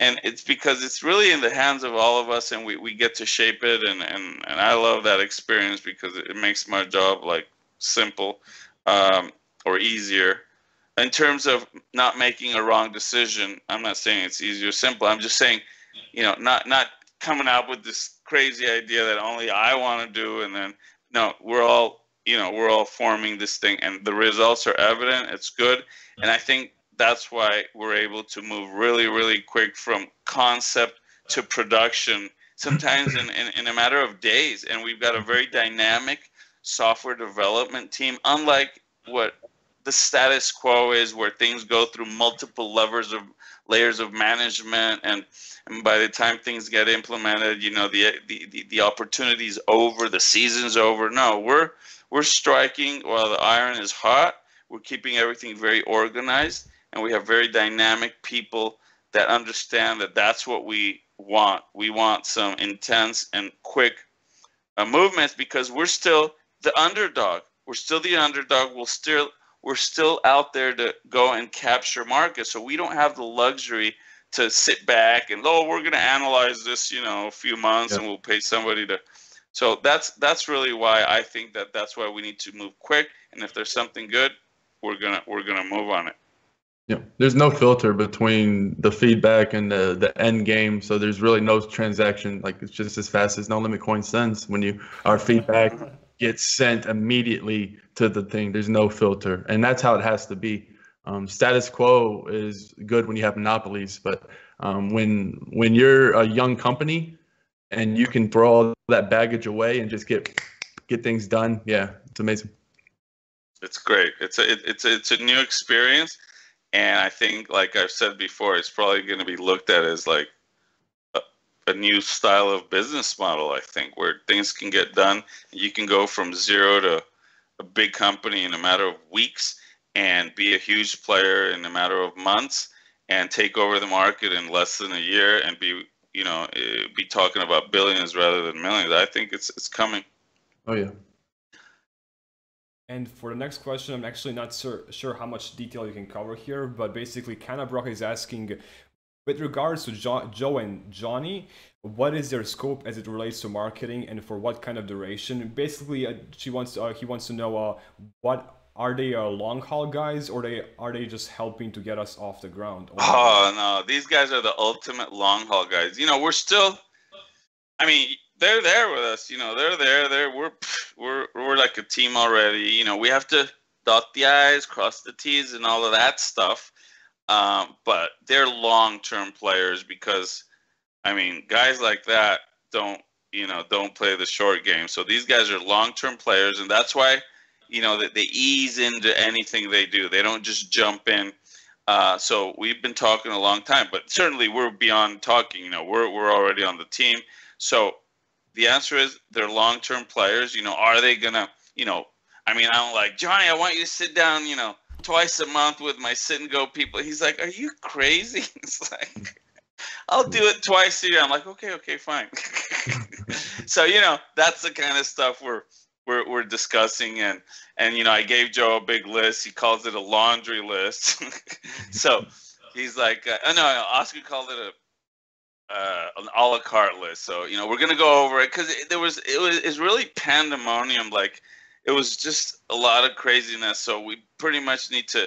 it's because it's really in the hands of all of us, and we get to shape it, and I love that experience because it makes my job simple, or easier. In terms of not making a wrong decision, I'm not saying it's easy or simple. I'm just saying, not coming out with this crazy idea that only I want to do, and then no, we're all forming this thing, and the results are evident. It's good, and I think that's why we're able to move really, really quick from concept to production, sometimes in a matter of days. And we've got a very dynamic software development team, unlike what the status quo is, where things go through multiple layers of management, and by the time things get implemented, the opportunity's over, the season's over. No, we're striking while the iron is hot. We're keeping everything very organized, and we have very dynamic people that understand that that's what we want. We want some intense and quick movements because we're still the underdog. We're still the underdog. We're still out there to go and capture markets. So we don't have the luxury to sit back and, oh, we're going to analyze this, a few months and we'll pay somebody to. So that's really why I think that's why we need to move quick. And if there's something good, we're gonna move on it. Yeah, there's no filter between the feedback and the end game. So there's really no transaction. Like, it's just as fast as NoLimitCoin sends. When our feedback gets sent immediately to the thing, there's no filter, and that's how it has to be. Status quo is good when you have monopolies, but when you're a young company and you can throw all that baggage away and just get things done, yeah, it's amazing. It's great. It's a new experience, and I think, like I've said before, it's probably going to be looked at as like a new style of business model. I think where things can get done. You can go from zero to a big company in a matter of weeks, and be a huge player in a matter of months, and take over the market in less than a year, and be talking about billions rather than millions. I think it's coming. Oh yeah. And for the next question, I'm actually not sure how much detail you can cover here, but basically Canabrock is asking, with regards to Joe and Johnny, what is their scope as it relates to marketing, and for what kind of duration? Basically, he wants to know what are they long haul guys, or are they just helping to get us off the ground? Oh no, these guys are the ultimate long haul guys. We're still, I mean, they're there with us. They're there. We're like a team already. We have to dot the I's, cross the T's, and all of that stuff. But they're long-term players because, I mean, guys like that don't play the short game. So these guys are long-term players, and that's why, that they ease into anything they do. They don't just jump in. So we've been talking a long time, but certainly we're beyond talking. We're already on the team. So the answer is they're long-term players. Are they gonna? I mean, I'm like, Johnny, I want you to sit down. Twice a month with my sit and go people. He's like, are you crazy? It's like, I'll do it twice a year. I'm like, okay, fine. So that's the kind of stuff we're discussing, and I gave Joe a big list. He calls it a laundry list. So he's like, no, Oscar called it an a la carte list. So we're gonna go over it because it's really pandemonium. Like, it was just a lot of craziness. So we pretty much need to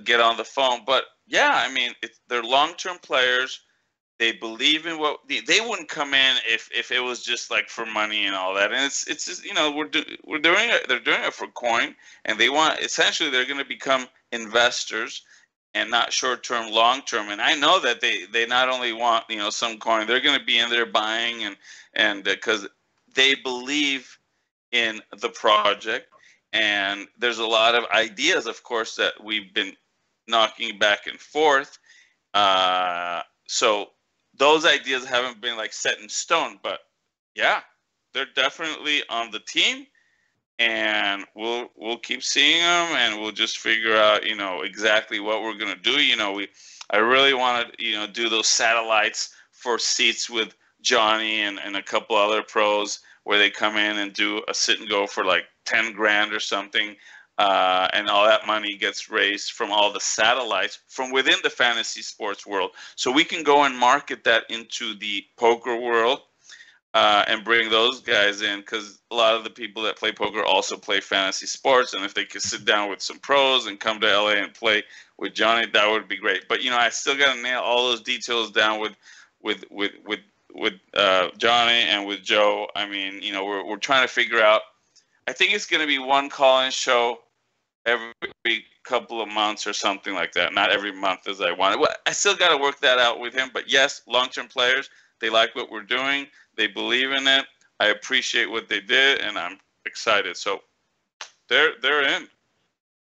get on the phone. But yeah, I mean, they're long-term players. They believe in what they wouldn't come in if it was just like for money and all that. And it's just we're doing it. They're doing it for coin, and they want, essentially they're going to become investors and not short-term, long-term. And I know that they not only want some coin, they're going to be in there buying and because they believe in the project. And there's a lot of ideas, of course, that we've been knocking back and forth. So those ideas haven't been like set in stone, but yeah, they're definitely on the team, and we'll keep seeing them, and we'll just figure out exactly what we're gonna do. I really want to do those satellites for seats with Johnny and a couple other pros, where they come in and do a sit and go for like 10 grand or something. And all that money gets raised from all the satellites from within the fantasy sports world. So we can go and market that into the poker world and bring those guys in, because a lot of the people that play poker also play fantasy sports. And if they could sit down with some pros and come to LA and play with Johnny, that would be great. But I still got to nail all those details down with Johnny and with Joe. I mean, we're trying to figure out. I think it's going to be one call-in show every couple of months or something like that. Not every month as I want it. Well, I still got to work that out with him. But yes, long-term players, they like what we're doing. They believe in it. I appreciate what they did, and I'm excited. So they're in.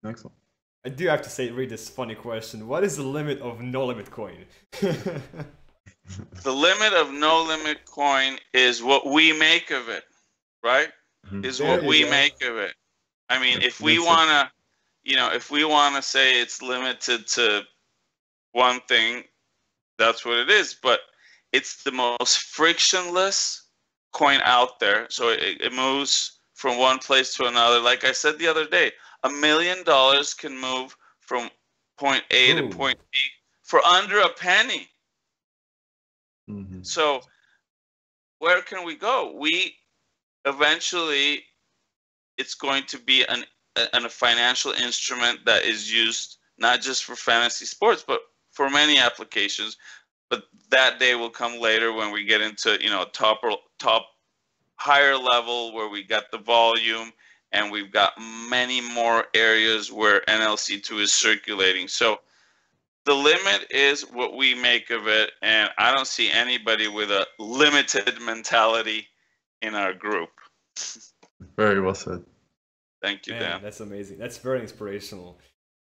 Excellent. I do have to read this funny question. What is the limit of NoLimitCoin? The limit of NoLimitCoin is what we make of it, right? Mm-hmm. Is what we make of it. I mean, if we want to say it's limited to one thing, that's what it is. But it's the most frictionless coin out there. So it moves from one place to another. Like I said the other day, $1 million can move from point A to point B for under a penny. So where can we go? We eventually, it's going to be a financial instrument that is used not just for fantasy sports, but for many applications. But that day will come later when we get into, you know, top higher level where we got the volume and we've got many more areas where NLC2 is circulating. So the limit is what we make of it, and I don't see anybody with a limited mentality in our group. Very well said. Thank you, Dan. That's amazing. That's very inspirational.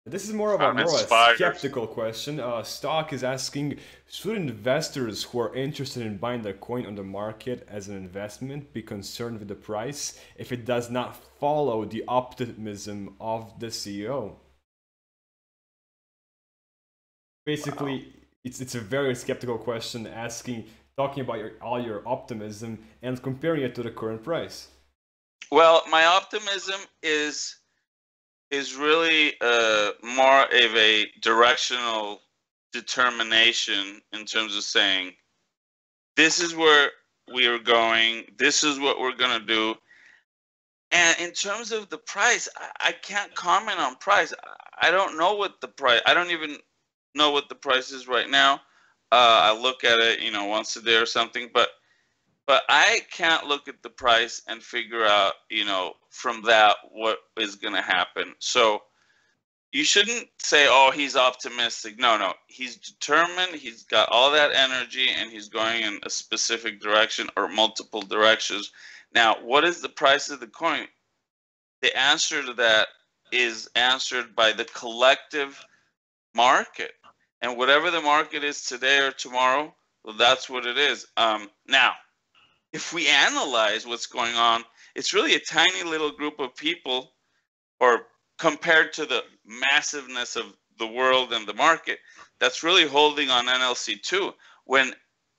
This is more of a skeptical question. Stock is asking, should investors who are interested in buying the coin on the market as an investment be concerned with the price if it does not follow the optimism of the CEO? Basically, it's a very skeptical question, talking about all your optimism and comparing it to the current price. Well, my optimism is really more of a directional determination in terms of saying, this is where we are going, this is what we're going to do. And in terms of the price, I can't comment on price. I don't know what the price, I don't even know what the price is right now. I look at it, you know, once a day or something, but I can't look at the price and figure out, you know, from that what is going to happen. So you shouldn't say, oh, he's optimistic. No, he's determined. He's got all that energy and he's going in a specific direction or multiple directions. Now, what is the price of the coin? The answer to that is answered by the collective market. And whatever the market is today or tomorrow, well, that's what it is. Now, if we analyze what's going on, it's really a tiny little group of people, or compared to the massiveness of the world and the market, that's really holding on NLC2. When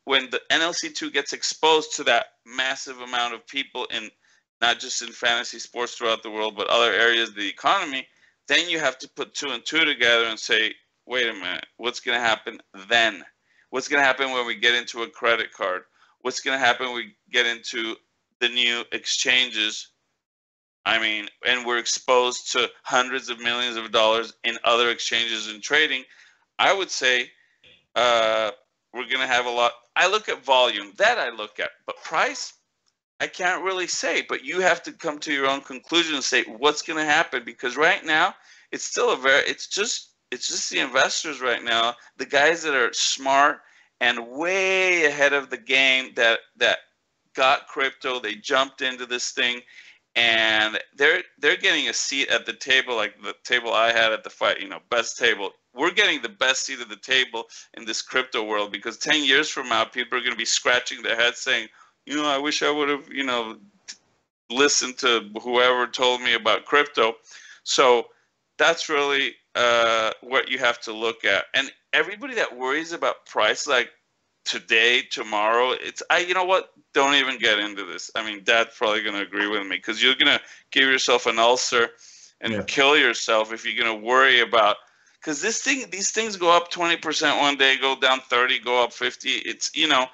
the NLC2 gets exposed to that massive amount of people in not just in fantasy sports throughout the world, but other areas of the economy, then you have to put two and two together and say, wait a minute, what's going to happen then? What's going to happen when we get into a credit card? What's going to happen when we get into the new exchanges? I mean, and we're exposed to hundreds of millions of dollars in other exchanges and trading. I would say we're going to have a lot. I look at volume, that I look at, but price, I can't really say. But you have to come to your own conclusion and say what's going to happen, because right now it's still it's just the investors right now, the guys that are smart and way ahead of the game that got crypto. They jumped into this thing, and they're getting a seat at the table, like the table I had at the fight. You know, best table. We're getting the best seat at the table in this crypto world, because 10 years from now, people are going to be scratching their heads saying, you know, I wish I would have, you know, listened to whoever told me about crypto. So that's really what you have to look at. And everybody that worries about price, like today, tomorrow, you know what? Don't even get into this. I mean, Dad's probably going to agree with me, because you're going to give yourself an ulcer and kill yourself if you're going to worry about, because these things go up 20% one day, go down 30, go up 50. It's, you know,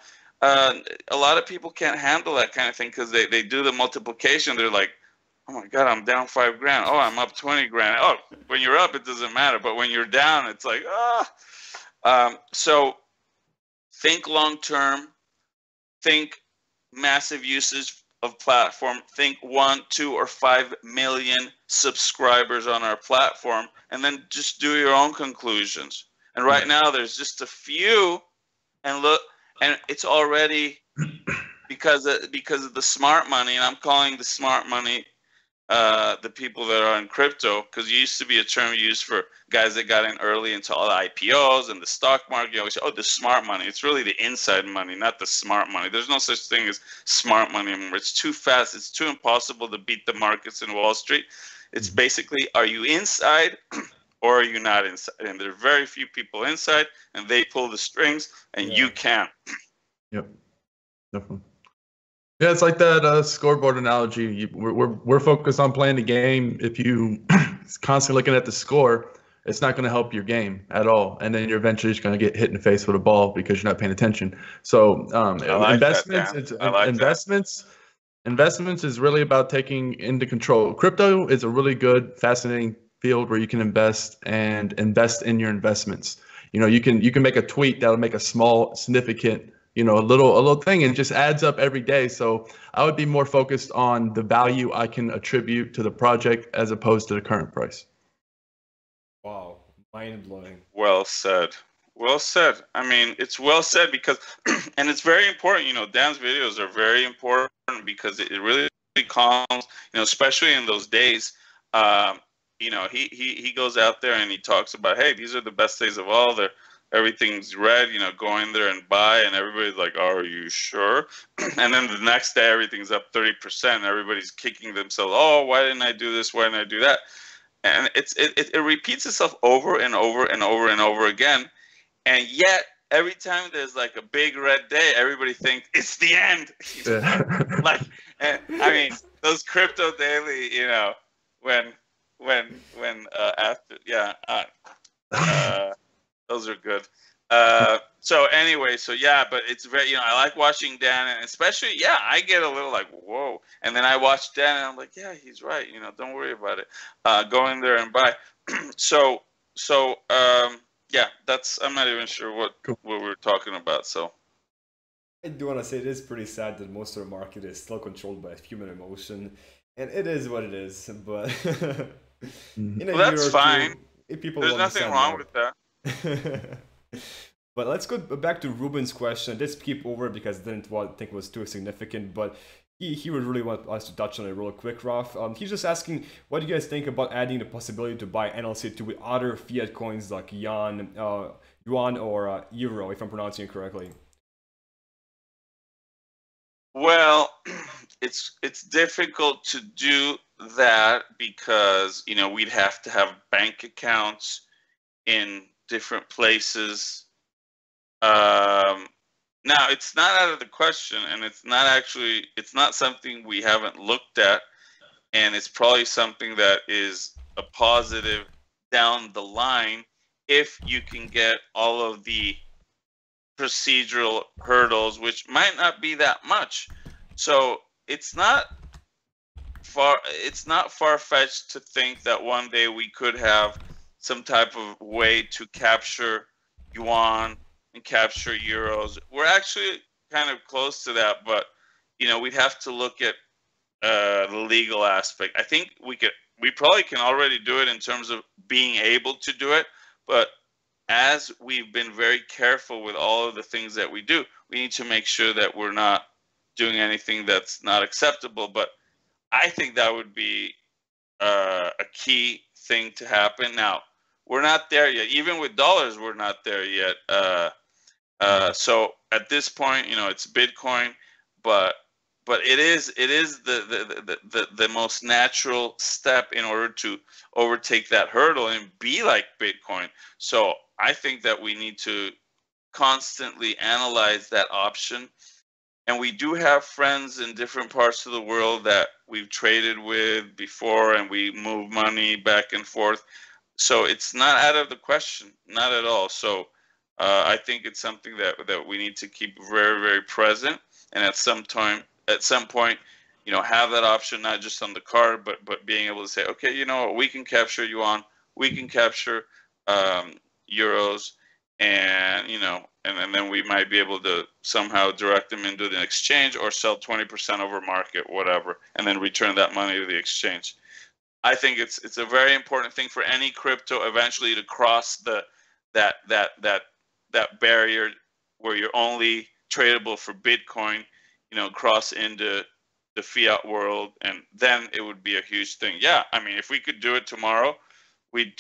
a lot of people can't handle that kind of thing, because they do the multiplication. They're like, oh my God, I'm down $5 grand. Oh, I'm up 20 grand. Oh, when you're up, it doesn't matter. But when you're down, it's like, so think long-term, think massive usage of platform, think 1, 2, or 5 million subscribers on our platform, and then just do your own conclusions. And right now there's just a few, and look, and it's already because of the smart money, and I'm calling the smart money the people that are in crypto, because it used to be a term used for guys that got in early into all the IPOs and the stock market. You always say, oh, the smart money. It's really the inside money, not the smart money. There's no such thing as smart money anymore. It's too fast. It's too impossible to beat the markets in Wall Street. It's basically, are you inside or are you not inside? And there are very few people inside, and they pull the strings, and you can't. Yep, definitely. Yeah, it's like that scoreboard analogy. We're focused on playing the game. If you constantly looking at the score, it's not going to help your game at all. And then you're eventually just going to get hit in the face with a ball because you're not paying attention. So I like that, investments, Dan. I like that. investments is really about taking into control. Crypto is a really good, fascinating field where you can invest and invest in your investments. You can make a tweet that'll make a small, significant, a little thing, and it just adds up every day. So I would be more focused on the value I can attribute to the project as opposed to the current price. Wow, mind blowing. Well said. Well said. I mean, it's well said because, and it's very important. Dan's videos are very important because it really calms. Especially in those days. He goes out there and he talks about, hey, these are the best days of all. Everything's red. Go in there and buy, and everybody's like, are you sure? And then the next day, everything's up 30%. Everybody's kicking themselves. Oh, why didn't I do this? Why didn't I do that? And it repeats itself over and over and over and over again. And yet, every time there's like a big red day, everybody thinks it's the end. I mean, those crypto daily, when after, yeah, those are good. So anyway, but it's very, I like watching Dan, and especially, I get a little like, whoa. And then I watch Dan and I'm like, yeah, he's right. Don't worry about it. Go in there and buy. I'm not even sure what we're talking about. So I do want to say it is pretty sad that most of the market is still controlled by human emotion, and it is what it is. But that's fine. There's nothing wrong with that. But let's go back to Ruben's question. Let's skip over because I didn't think it was too significant, but he would really want us to touch on it real quick, Raf. He's just asking, what do you guys think about adding the possibility to buy NLC2 with other fiat coins like yuan or euro, if I'm pronouncing it correctly? Well, it's difficult to do that because we'd have to have bank accounts in different places. Now, it's not out of the question, and it's not something we haven't looked at, and it's probably something that is a positive down the line if you can get all of the procedural hurdles, which might not be that much. So it's not far-fetched to think that one day we could have some type of way to capture yuan and capture euros. We're actually kind of close to that, but we'd have to look at the legal aspect. I think we probably can already do it in terms of being able to do it, but as we've been very careful with all of the things that we do, we need to make sure that we're not doing anything that's not acceptable. But I think that would be a key thing to happen. Now, we're not there yet. Even with dollars, we're not there yet. So at this point, it's Bitcoin, but it is the most natural step in order to overtake that hurdle and be like Bitcoin. So I think that we need to constantly analyze that option. And we do have friends in different parts of the world that we've traded with before, and we move money back and forth. So it's not out of the question, not at all. So I think it's something that we need to keep very, very present, and at some point, have that option not just on the card, but being able to say, okay, we can capture yuan, we can capture euros, and and then we might be able to somehow direct them into the exchange or sell 20% over market, whatever, and then return that money to the exchange. I think it's a very important thing for any crypto eventually to cross that barrier where you're only tradable for Bitcoin, cross into the fiat world, and then it would be a huge thing. Yeah, I mean, if we could do it tomorrow, we'd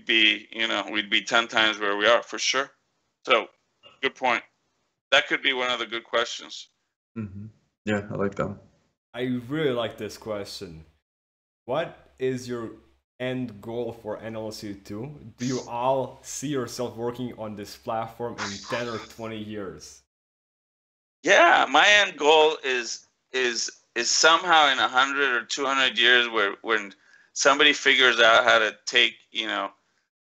be 10 times where we are for sure. So, good point. That could be one of the good questions. Mm-hmm. Yeah, I like that. I really like this question. What is your end goal for NLC2? Do you all see yourself working on this platform in 10 or 20 years? Yeah, my end goal is somehow in 100 or 200 years, where when somebody figures out how to take,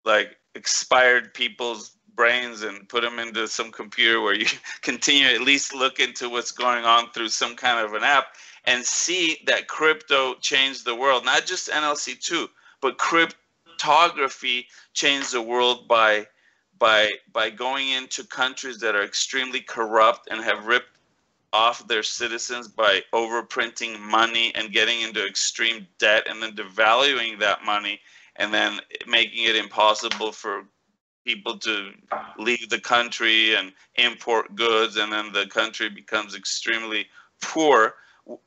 like expired people's brains and put them into some computer where you continue to at least look into what's going on through some kind of an app and see that crypto changed the world. Not just NLC2, but cryptography changed the world by going into countries that are extremely corrupt and have ripped off their citizens by overprinting money and getting into extreme debt, and then devaluing that money, and then making it impossible for people to leave the country and import goods, and then the country becomes extremely poor.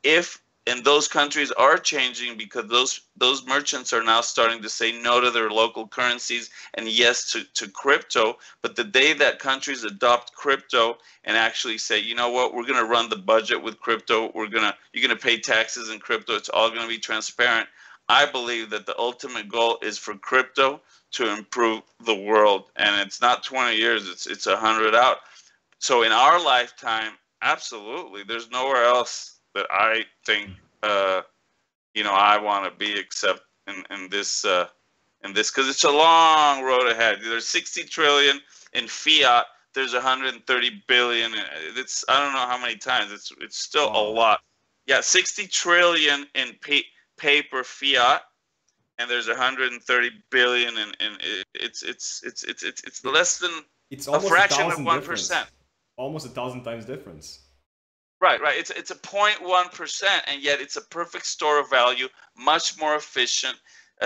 If and those countries are changing, because those merchants are now starting to say no to their local currencies and yes to crypto. But the day that countries adopt crypto and actually say, you know what, we're going to run the budget with crypto, you're going to pay taxes in crypto, it's all going to be transparent, I believe that the ultimate goal is for crypto to improve the world. And it's not 20 years, it's 100 out. So in our lifetime, absolutely, there's nowhere else that I think I want to be except in this because it's a long road ahead. There's 60 trillion in fiat. There's 130 billion. It's, I don't know how many times. It's still a lot. Yeah, 60 trillion in paper fiat, and there's 130 billion in it's less than a fraction of 1%. Almost 1,000 times difference. Right. It's a 0.1%, and yet it's a perfect store of value, much more efficient.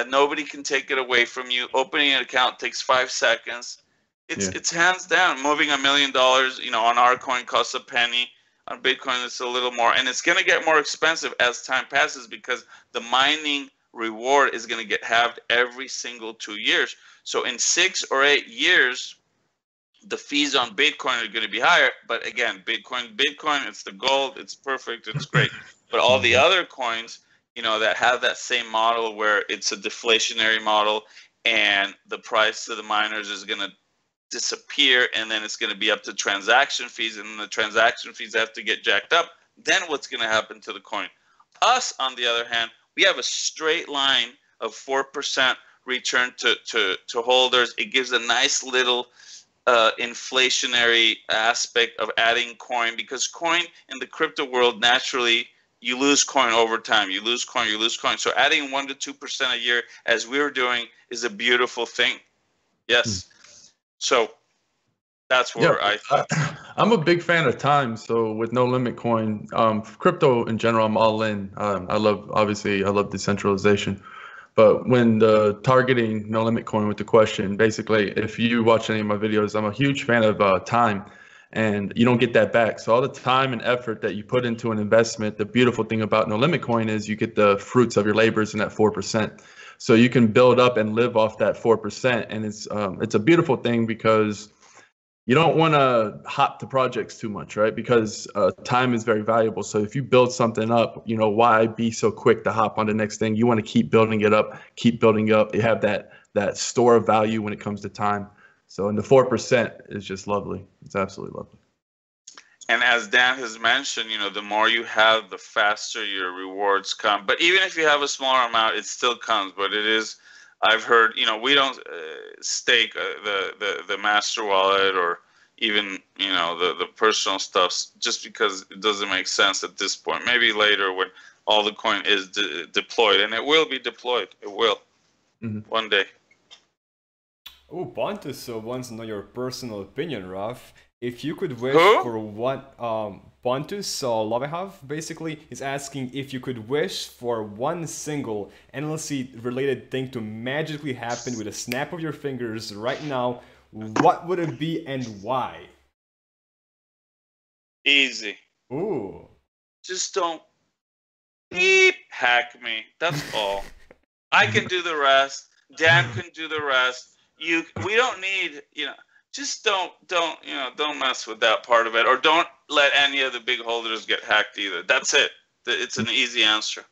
Nobody can take it away from you. Opening an account takes 5 seconds. It's hands down. Moving $1 million, on our coin costs a penny. On Bitcoin, it's a little more, and it's going to get more expensive as time passes because the mining reward is going to get halved every single 2 years. So in 6 or 8 years, the fees on Bitcoin are going to be higher. But again, Bitcoin, it's the gold, it's perfect, it's great. But all the other coins, that have that same model where it's a deflationary model and the price of the miners is going to disappear, and then it's going to be up to transaction fees, and then the transaction fees have to get jacked up. Then what's going to happen to the coin? Us, on the other hand, we have a straight line of 4% return to holders. It gives a nice little inflationary aspect of adding coin, because coin in the crypto world, naturally you lose coin over time. You lose coin. So adding 1% to 2% a year, as we're doing, is a beautiful thing. Yes. So that's where I think. I'm a big fan of time. So with NoLimitCoin, crypto in general, I'm all in. I love decentralization. But when targeting NoLimitCoin with the question, basically, if you watch any of my videos, I'm a huge fan of time, and you don't get that back. So all the time and effort that you put into an investment, the beautiful thing about NoLimitCoin is you get the fruits of your labors in that 4%. So you can build up and live off that 4%, and it's a beautiful thing because you don't want to hop to projects too much, right? Because time is very valuable. So if you build something up, why be so quick to hop on the next thing? You want to keep building it up, You have that store of value when it comes to time. So, and the 4% is just lovely. It's absolutely lovely. And as Dan has mentioned, the more you have, the faster your rewards come. But even if you have a smaller amount, it still comes. But it is, I've heard, we don't stake the master wallet or even, the personal stuff, just because it doesn't make sense at this point. Maybe later when all the coin is deployed, and it will be deployed. It will one day. Oh, Pontus wants to know your personal opinion, Raf. If you could wish for one, Pontus Lovehav basically is asking if you could wish for one single NLC-related thing to magically happen with a snap of your fingers right now, what would it be and why? Easy. Ooh. Just don't hack me. That's all. I can do the rest. Dan can do the rest. We don't need, just don't mess with that part of it, or don't let any of the big holders get hacked either. That's it. It's an easy answer,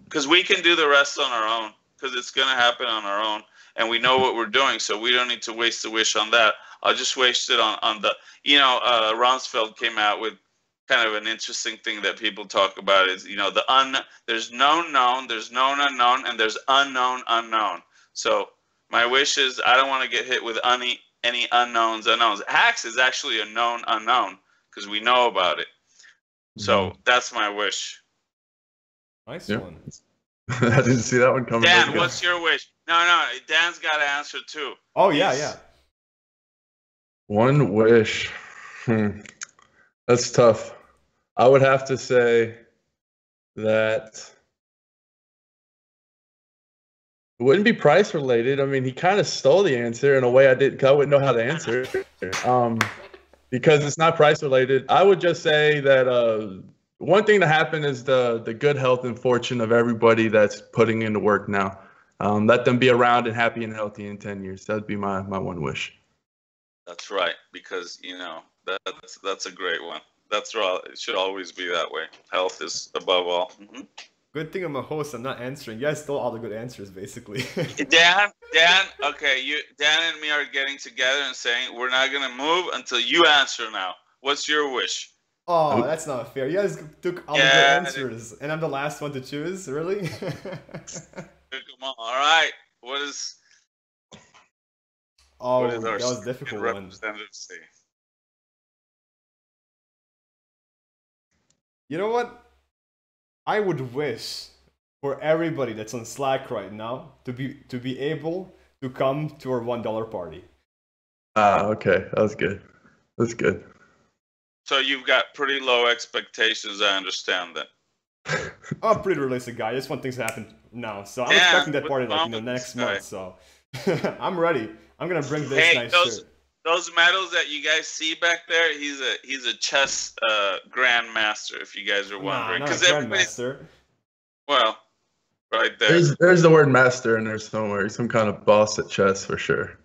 because we can do the rest on our own, because it's going to happen on our own. and we know what we're doing, so we don't need to waste a wish on that. I'll just waste it on the, Rumsfeld came out with kind of an interesting thing that people talk about is, there's known known, there's known unknown, and there's unknown unknown. So my wish is I don't want to get hit with any unknowns. Hacks is actually a known unknown because we know about it. So that's my wish. Nice one. I didn't see that one coming. Dan, what's your wish? No, Dan's got to answer too. Oh, yeah. One wish. That's tough. I would have to say that it wouldn't be price related. I mean, he kind of stole the answer in a way I wouldn't know how to answer it. Because it's not price related. I would just say that one thing to happen is the good health and fortune of everybody that's putting into work now. Let them be around and happy and healthy in 10 years. That'd be my one wish. That's right, because that's a great one. That's right. It should always be that way. Health is above all. Mm-hmm. Good thing I'm a host. I'm not answering. You guys stole all the good answers, basically. Dan. Okay, Dan and me are getting together and saying we're not gonna move until you answer now. What's your wish? Oh, that's not fair. You guys took all the good answers, and I'm the last one to choose. Really? Come on. All right. What is our that was a difficult one. Representative say? You know what? I would wish for everybody that's on Slack right now to be able to come to our $1 party. Okay. That was good. That's good. So you've got pretty low expectations, I understand that. I'm a pretty realistic guy. I just want things to happen now. So I'm expecting that party next month. So I'm ready. I'm gonna bring this nice shirt. Those medals that you guys see back there, he's a chess grandmaster, if you guys are wondering. Because grandmaster. Well, right there. There's the word master in there somewhere. He's some kind of boss at chess for sure.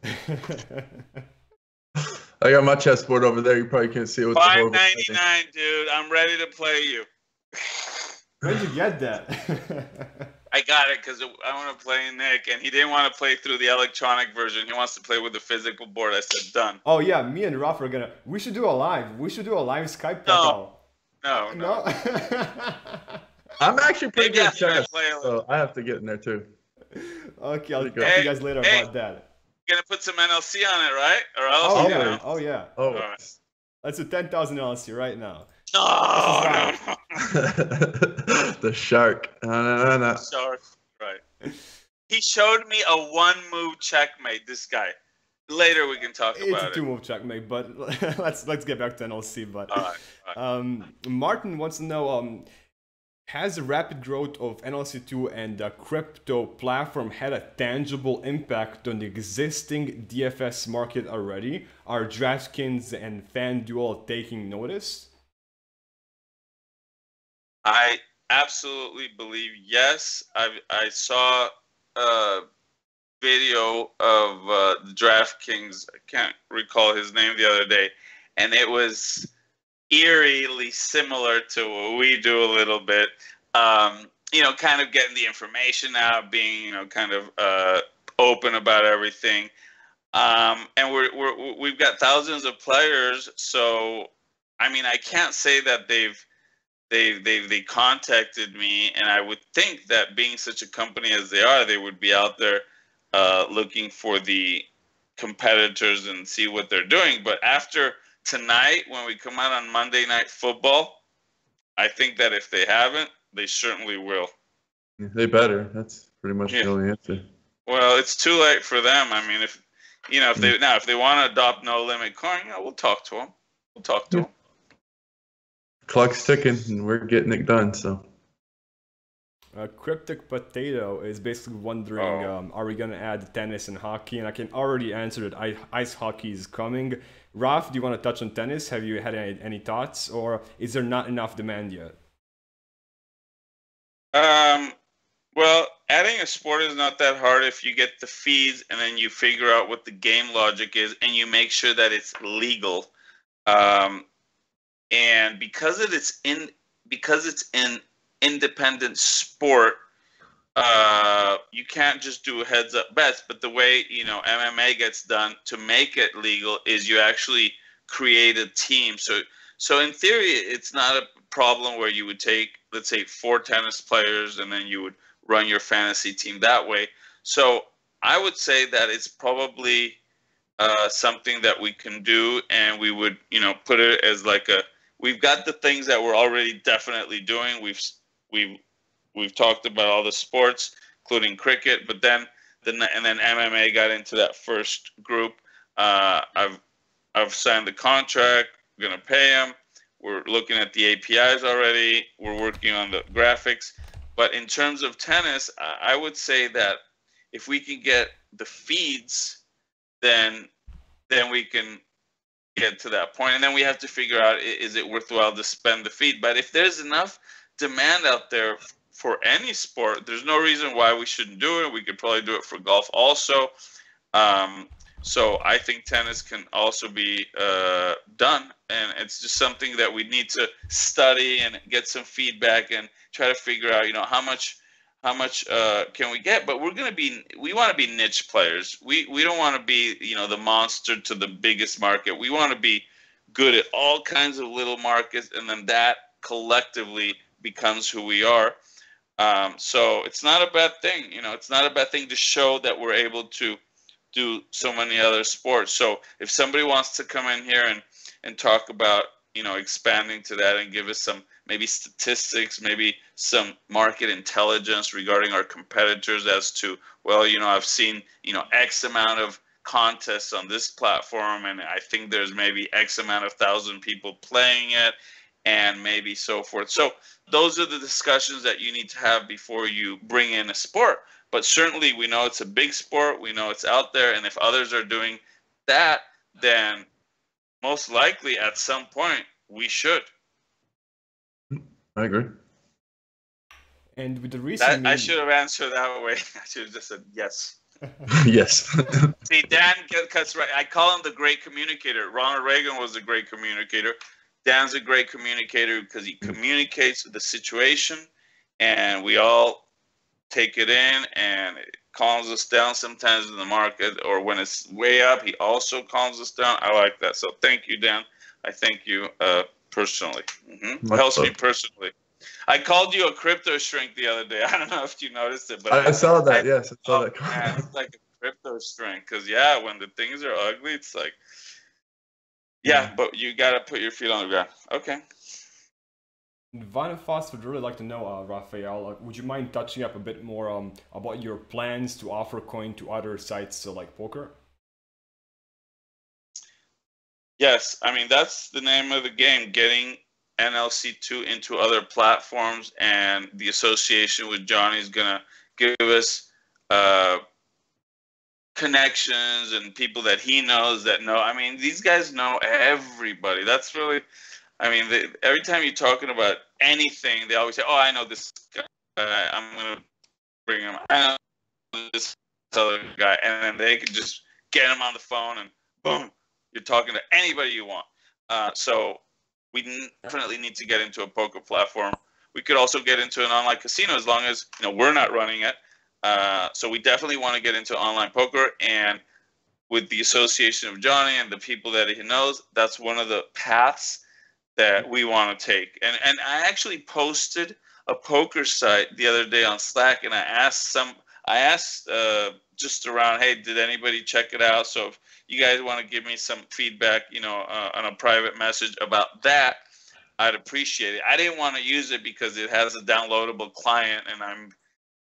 I got my chessboard over there. You probably can't see it. With $5.99, dude. I'm ready to play you. Where'd you get that? I got it because I want to play Nick, and he didn't want to play through the electronic version. He wants to play with the physical board. I said, done. Oh, yeah. Me and Rafa are going to... We should do a live. We should do a live Skype call. No. I'm actually pretty good at chess, so I have to get in there, too. Okay, I'll talk to you guys later about that. You're going to put some NLC on it, right? Or else Oh, yeah. Oh, right. Let's do 10,000 NLC right now. No. The shark. No. Shark, right. He showed me a one-move checkmate, this guy. Later we can talk about it. It's a two-move checkmate, but let's get back to NLC. But all right. Martin wants to know, has the rapid growth of NLC2 and the crypto platform had a tangible impact on the existing DFS market already? Are DraftKings and FanDuel taking notice? I absolutely believe yes. I saw a video of the DraftKings, I can't recall his name, the other day, and it was eerily similar to what we do a little bit. Kind of getting the information out, being kind of open about everything, and we've got thousands of players. So I mean, I can't say that they contacted me, and I would think that being such a company as they are, they would be out there looking for the competitors and see what they're doing. But after tonight, when we come out on Monday Night Football, I think that if they haven't, they certainly will. They better. That's pretty much the only answer. Well, it's too late for them. I mean, if they want to adopt NoLimitCoin, we'll talk to them. We'll talk to them. Clock's ticking, and we're getting it done. So, Cryptic Potato is basically wondering, are we gonna add tennis and hockey? And I can already answer that ice hockey is coming. Raf, do you want to touch on tennis? Have you had any thoughts, or is there not enough demand yet? Well, adding a sport is not that hard if you get the feeds and then you figure out what the game logic is and you make sure that it's legal. And because it's in independent sport, You can't just do heads up bets, but the way, you know, MMA gets done to make it legal is you actually create a team. So in theory, it's not a problem where you would take, let's say, 4 tennis players and then you would run your fantasy team that way. So I would say that it's probably something that we can do, and we would, you know, put it as like a, we've got the things that we're already definitely doing. We've talked about all the sports, including cricket, but then MMA got into that first group. I've signed the contract. We're gonna pay them. We're looking at the APIs already. We're working on the graphics. But in terms of tennis, I would say that if we can get the feeds, then we can get to that point. And then we have to figure out, is it worthwhile to spend the feed? But if there's enough demand out there for any sport, there's no reason why we shouldn't do it. We could probably do it for golf also. So I think tennis can also be done, and it's just something that we need to study and get some feedback and try to figure out, you know, how much can we get. But we want to be niche players. We don't want to be, you know, the monster to the biggest market. We want to be good at all kinds of little markets, and then that collectively becomes who we are. So it's not a bad thing, you know. It's not a bad thing to show that we're able to do so many other sports. So if somebody wants to come in here and talk about, you know, expanding to that and give us some maybe statistics, maybe some market intelligence regarding our competitors as to, well, you know, I've seen, you know, X amount of contests on this platform, and I think there's maybe X amount of thousand people playing it, and maybe so forth. So those are the discussions that you need to have before you bring in a sport. But certainly we know it's a big sport. We know it's out there. And if others are doing that, then most likely at some point we should. I agree. And with the recent I should have answered that way. I should have just said yes. Yes. See, Dan cuts right. I call him the great communicator. Ronald Reagan was a great communicator. Dan's a great communicator because he communicates the situation, and we all take it in, and it calms us down sometimes in the market, or when it's way up, he also calms us down. I like that. So thank you, Dan. I thank you personally. It helps me personally. I called you a crypto shrink the other day. I don't know if you noticed it, but I saw that. Yes, I saw that. Man, it's like a crypto shrink, because yeah, when the things are ugly, it's like, yeah, but you got to put your feet on the ground. Okay. Vanafast would really like to know, Rafael, would you mind touching up a bit more about your plans to offer coin to other sites like poker? Yes, I mean, that's the name of the game, getting NLC2 into other platforms, and the association with Johnny is going to give us connections and people that he knows that know. I mean, these guys know everybody. That's really... I mean, every time you're talking about anything, they always say, "Oh, I know this guy. I'm going to bring him. I know this other guy," and then they can just get him on the phone, and boom, you're talking to anybody you want. So we definitely need to get into a poker platform. We could also get into an online casino, as long as, you know, we're not running it. So we definitely want to get into online poker, and with the association of Johnny and the people that he knows, that's one of the paths that we want to take. And I actually posted a poker site the other day on Slack, and I asked just around, hey, did anybody check it out? So if you guys want to give me some feedback, you know, on a private message about that, I'd appreciate it. I didn't want to use it because it has a downloadable client, and I'm,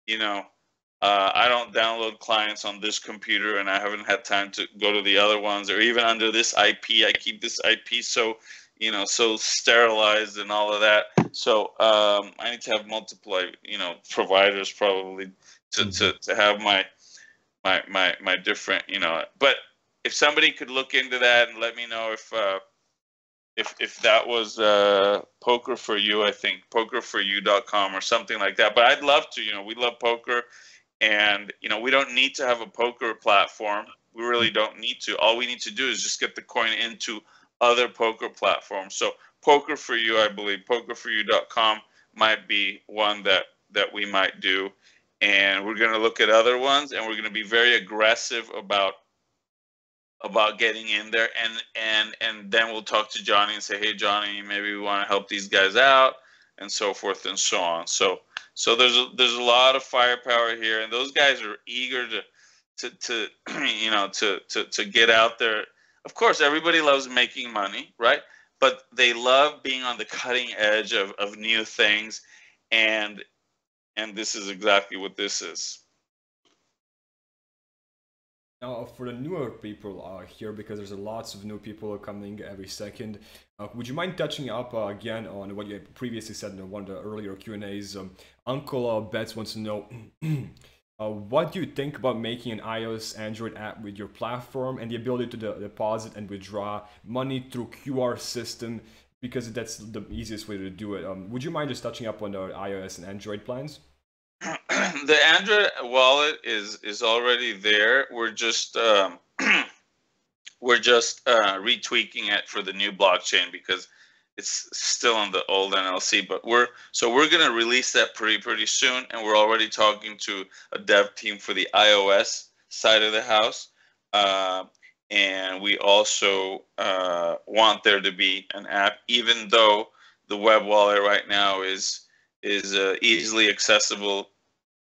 you know, I don't download clients on this computer, and I haven't had time to go to the other ones, or even under this IP. I keep this IP so, you know, so sterilized and all of that. So I need to have multiple, you know, providers probably to have my different, you know. But if somebody could look into that and let me know if that was poker for you, I think pokerforyou.com or something like that. But I'd love to, you know, we love poker, and, you know, we don't need to have a poker platform. We really don't need to. All we need to do is just get the coin into other poker platforms. So poker for you, I believe pokerforyou.com might be one that we might do. and we're going to look at other ones, and we're going to be very aggressive about getting in there, and then we'll talk to Johnny and say, hey Johnny, maybe we want to help these guys out, and so forth and so on. So there's a lot of firepower here, and those guys are eager to you know, to get out there. Of course, everybody loves making money, right? But they love being on the cutting edge of new things, and this is exactly what this is. Now, for the newer people here, because there's lots of new people coming every second, would you mind touching up again on what you previously said in one of the earlier Q&As? Uncle Betts wants to know, what do you think about making an iOS Android app with your platform and the ability to deposit and withdraw money through QR system, because that's the easiest way to do it? Would you mind just touching up on the iOS and Android plans? The Android wallet is already there. We're just retweaking it for the new blockchain because it's still on the old NLC. But we're going to release that pretty soon, and we're already talking to a dev team for the iOS side of the house. And we also want there to be an app, even though the web wallet right now is easily accessible.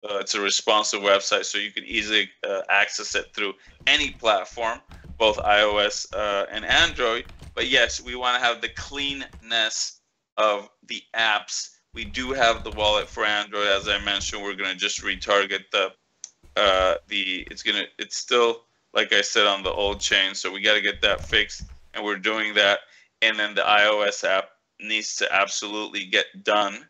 It's a responsive website, so you can easily access it through any platform, both iOS and Android. But yes, we want to have the cleanness of the apps. We do have the wallet for Android, as I mentioned. We're going to just retarget it's still, like I said, on the old chain, so we got to get that fixed, and we're doing that. And then the iOS app needs to absolutely get done.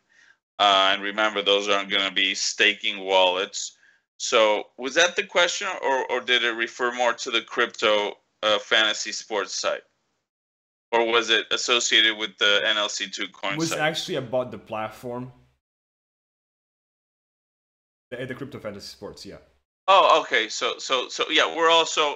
And remember, those aren't going to be staking wallets. So was that the question, or did it refer more to the crypto fantasy sports site? Or was it associated with the NLC2 coin site? It was actually about the platform. The crypto fantasy sports, yeah. Oh, okay. So yeah,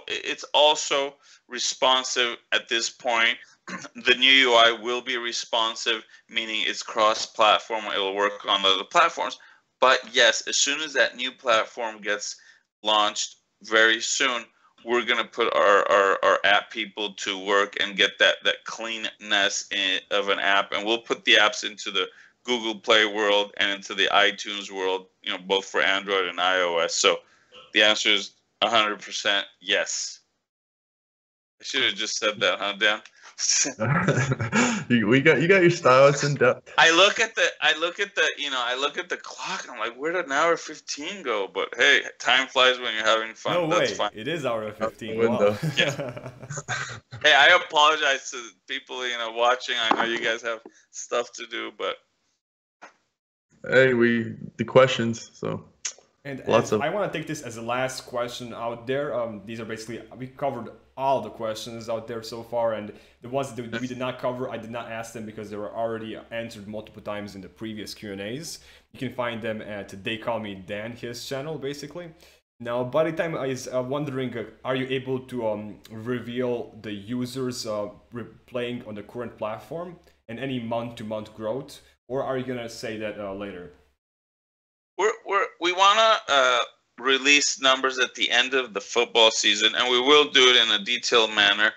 it's also responsive at this point. The new UI will be responsive, meaning it's cross-platform. It'll work on other platforms. But yes, as soon as that new platform gets launched very soon, we're going to put our app people to work and get that cleanness of an app. And we'll put the apps into the Google Play world and into the iTunes world, you know, both for Android and iOS. So the answer is 100% yes. I should have just said that, huh, Dan? you got your style. It's in depth. I look at the clock. And I'm like, where did an hour 15 go? But hey, time flies when you're having fun. No That's way. fine. It is hour 15. Wow. Yeah. Hey, I apologize to people watching. I know you guys have stuff to do, but hey, the questions. So. And I want to take this as the last question out there. These are basically, we covered all the questions out there so far, and the ones that we did not cover, I did not ask them because they were already answered multiple times in the previous Q&As. You can find them at TheyCallMeDan, his channel, basically. Now, by the time I was wondering, are you able to reveal the users playing on the current platform and any month-to-month growth, or are you going to say that later? We want to release numbers at the end of the football season, and we will do it in a detailed manner.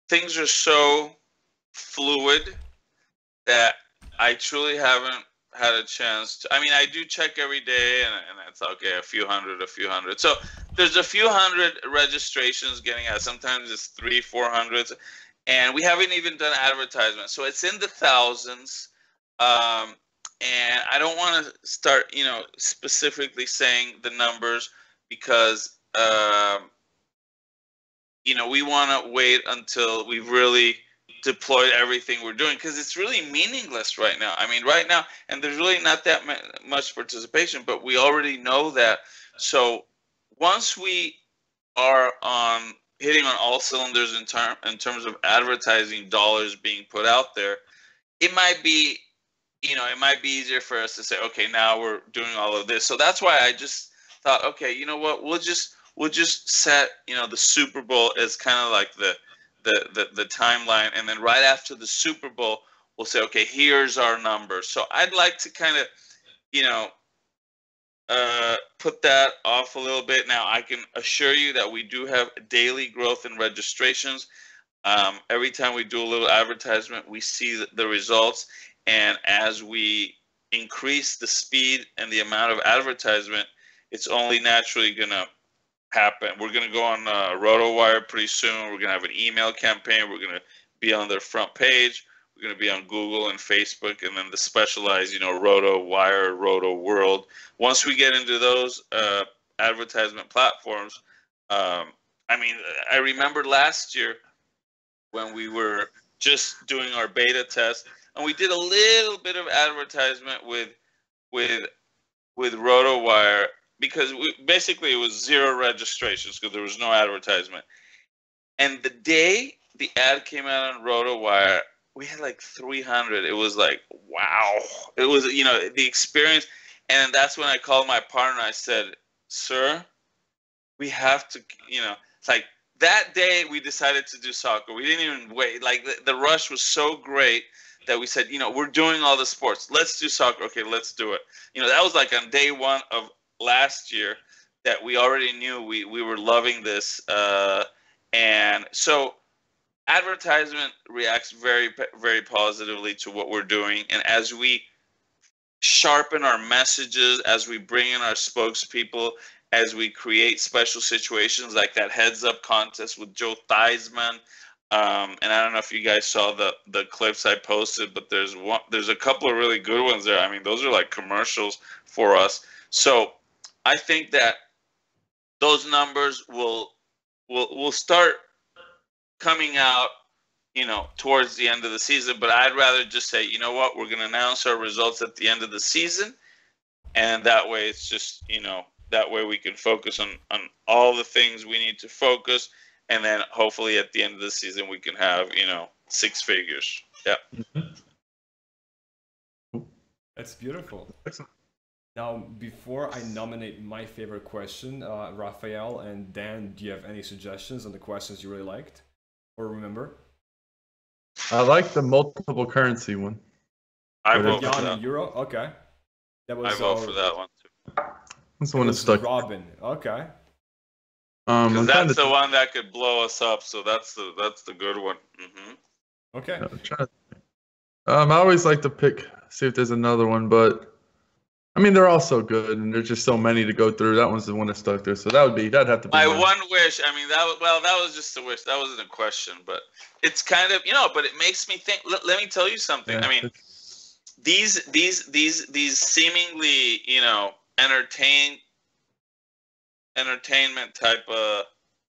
Things are so fluid that I truly haven't had a chance to. I mean, I do check every day, and it's okay, a few hundred. So there's a few hundred registrations getting out. Sometimes it's 300-400, and we haven't even done advertisements. So it's in the thousands. And I don't want to start, specifically saying the numbers because, we want to wait until we've really deployed everything we're doing, because it's really meaningless right now. I mean, right now, and there's really not that much participation, but we already know that. So once we are hitting on all cylinders in terms of advertising dollars being put out there, it might be easier for us to say, okay, now we're doing all of this. So that's why I just thought, okay, you know what, we'll just set, the Super Bowl as kind of like the timeline, and then right after the Super Bowl, we'll say, okay, here's our number. So I'd like to kind of, put that off a little bit. Now, I can assure you that we do have daily growth in registrations. Every time we do a little advertisement, we see the results. And as we increase the speed and the amount of advertisement, it's only naturally going to happen. We're going to go on RotoWire pretty soon. We're going to have an email campaign. We're going to be on their front page. We're going to be on Google and Facebook, and then the specialized, RotoWire, RotoWorld. Once we get into those advertisement platforms, I remember last year when we were just doing our beta test, and we did a little bit of advertisement with RotoWire, because basically it was 0 registrations because there was no advertisement. And the day the ad came out on RotoWire, we had like 300. It was like, wow. It was, the experience. And that's when I called my partner. I said, sir, we have to, it's like that day we decided to do soccer. We didn't even wait. Like the rush was so great that we said, we're doing all the sports. Let's do soccer. Okay, let's do it. That was like on day 1 of last year that we already knew we were loving this. And so advertisement reacts very, very positively to what we're doing. And as we sharpen our messages, as we bring in our spokespeople, as we create special situations like that heads-up contest with Joe Theismann, and I don't know if you guys saw the clips I posted, but there's a couple of really good ones there. I mean, those are like commercials for us. So I think that those numbers will start coming out, towards the end of the season. But I'd rather just say, you know what, we're going to announce our results at the end of the season, and that way it's just, that way we can focus on all the things we need to focus, and then hopefully at the end of the season we can have 6 figures. Yeah. That's beautiful. Now, before I nominate my favorite question, Rafael and Dan, do you have any suggestions on the questions you really liked or remember? I like the multiple currency one. I vote for Jan that. and Euro? Okay. That was, I vote for that one too. That's the one that stuck. Robin. Okay. Because that's the one that could blow us up. So that's the good one. Mm-hmm. Okay. I always like to see if there's another one, but I mean they're all so good, and there's just so many to go through. That one's the one that stuck there, so that'd have to be my mine. one wish. I mean that was just a wish. That wasn't a question, but it's kind of but it makes me think. Let me tell you something. Yeah. I mean, these seemingly entertainment type of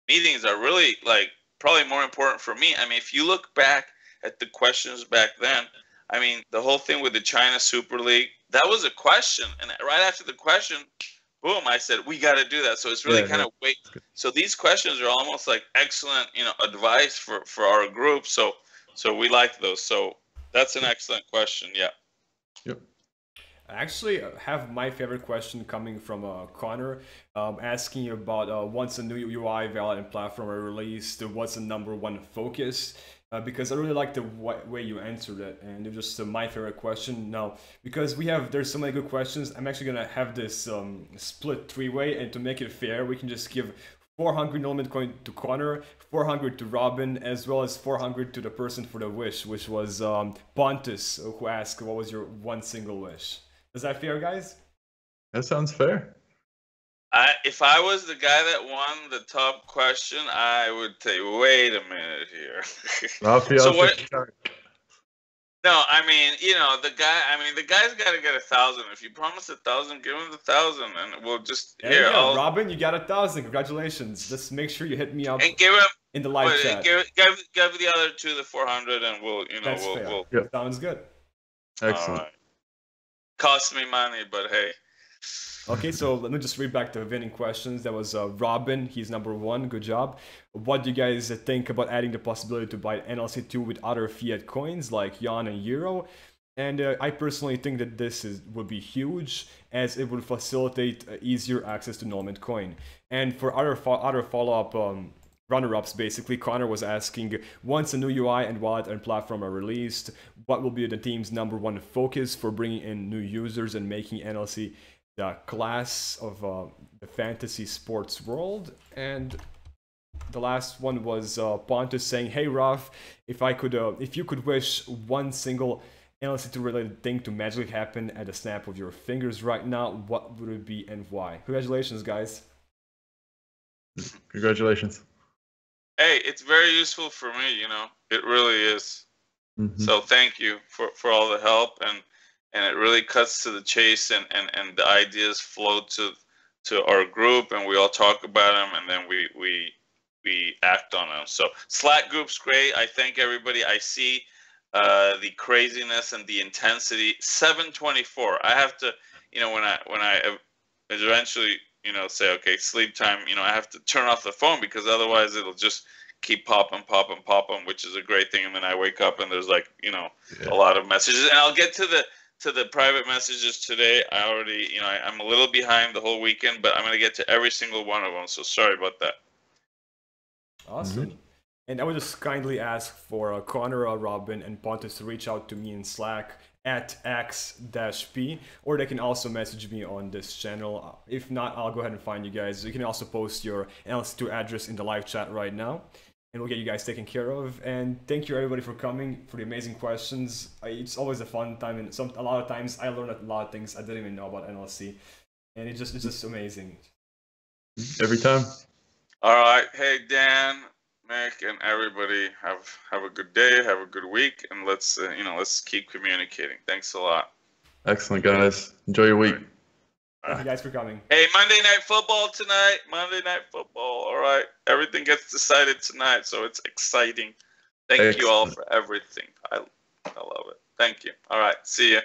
meetings are really like probably more important for me. I mean, if you look back at the questions back then, I mean, the whole thing with the China Super League, that was a question, and right after the question, boom, I said we got to do that. So it's really kind of wait. So these questions are almost like excellent, advice for our group. So we like those. So that's an excellent question. Yeah. Yep. I actually have my favorite question coming from Connor, asking about once a new UI valid and platform are released, what's the #1 focus? Because I really like the way you answered it, and it's just my favorite question. Now, because there's so many good questions, I'm actually gonna have this split 3-way, and to make it fair, we can just give 400 NoLimitCoin to Connor, 400 to Robin, as well as 400 to the person for the wish, which was Pontus, who asked, what was your one single wish? Is that fair, guys? That sounds fair. If I was the guy that won the top question, I would say, wait a minute here. So what? No, I mean, the guy's got to get 1,000. If you promise 1,000, give him the 1,000, and we'll just Robin, you got 1,000. Congratulations. Just make sure you hit me up and give him in the live chat. Give the other two the 400, and we'll That's fair. Sounds good. Excellent. Right. Cost me money, but hey. Okay, so let me just read back the winning questions. That was Robin. He's #1. Good job. What do you guys think about adding the possibility to buy NLC2 with other fiat coins like Yuan and Euro? And I personally think that this would be huge, as it would facilitate easier access to NoLimitCoin. And for other follow-up runner-ups, basically, Connor was asking, once a new UI and wallet and platform are released, what will be the team's #1 focus for bringing in new users and making NLC the class of the fantasy sports world. And the last one was Pontus saying, "Hey Raf, if you could wish one single NLC2 related thing to magically happen at a snap of your fingers right now, what would it be and why?" Congratulations, guys. Congratulations. Hey, it's very useful for me, you know. It really is. So thank you for all the help, and it really cuts to the chase, and the ideas flow to our group, and we all talk about them, and then we act on them. So Slack group's great. I thank everybody. I see the craziness and the intensity. 7:24. I have to, you know, when I eventually, you know, say, okay, sleep time, you know, I have to turn off the phone, because otherwise it'll just keep popping, which is a great thing. And then I wake up and there's like, you know, a lot of messages, and I'll get to the private messages today. I already, you know, I'm a little behind the whole weekend, but I'm going to get to every single one of them. So sorry about that. Awesome. And I would just kindly ask for Connor, Robin, and Pontus to reach out to me in Slack at x-p, or they can also message me on this channel. If not, I'll go ahead and find you guys. You can also post your NLC2 address in the live chat right now, and we'll get you guys taken care of. And thank you everybody for coming, for the amazing questions. It's always a fun time, and a lot of times I learn a lot of things I didn't even know about NLC, and it's just amazing. Every time. All right. Hey, Dan, Nick, and everybody, have a good day, have a good week, and let's you know, let's keep communicating. Thanks a lot. Excellent, guys. Enjoy your week. Thank you guys for coming. Hey, Monday Night Football tonight. Monday Night Football. All right. Everything gets decided tonight, so it's exciting. Thank you all for everything. I love it. Thank you. All right. See ya.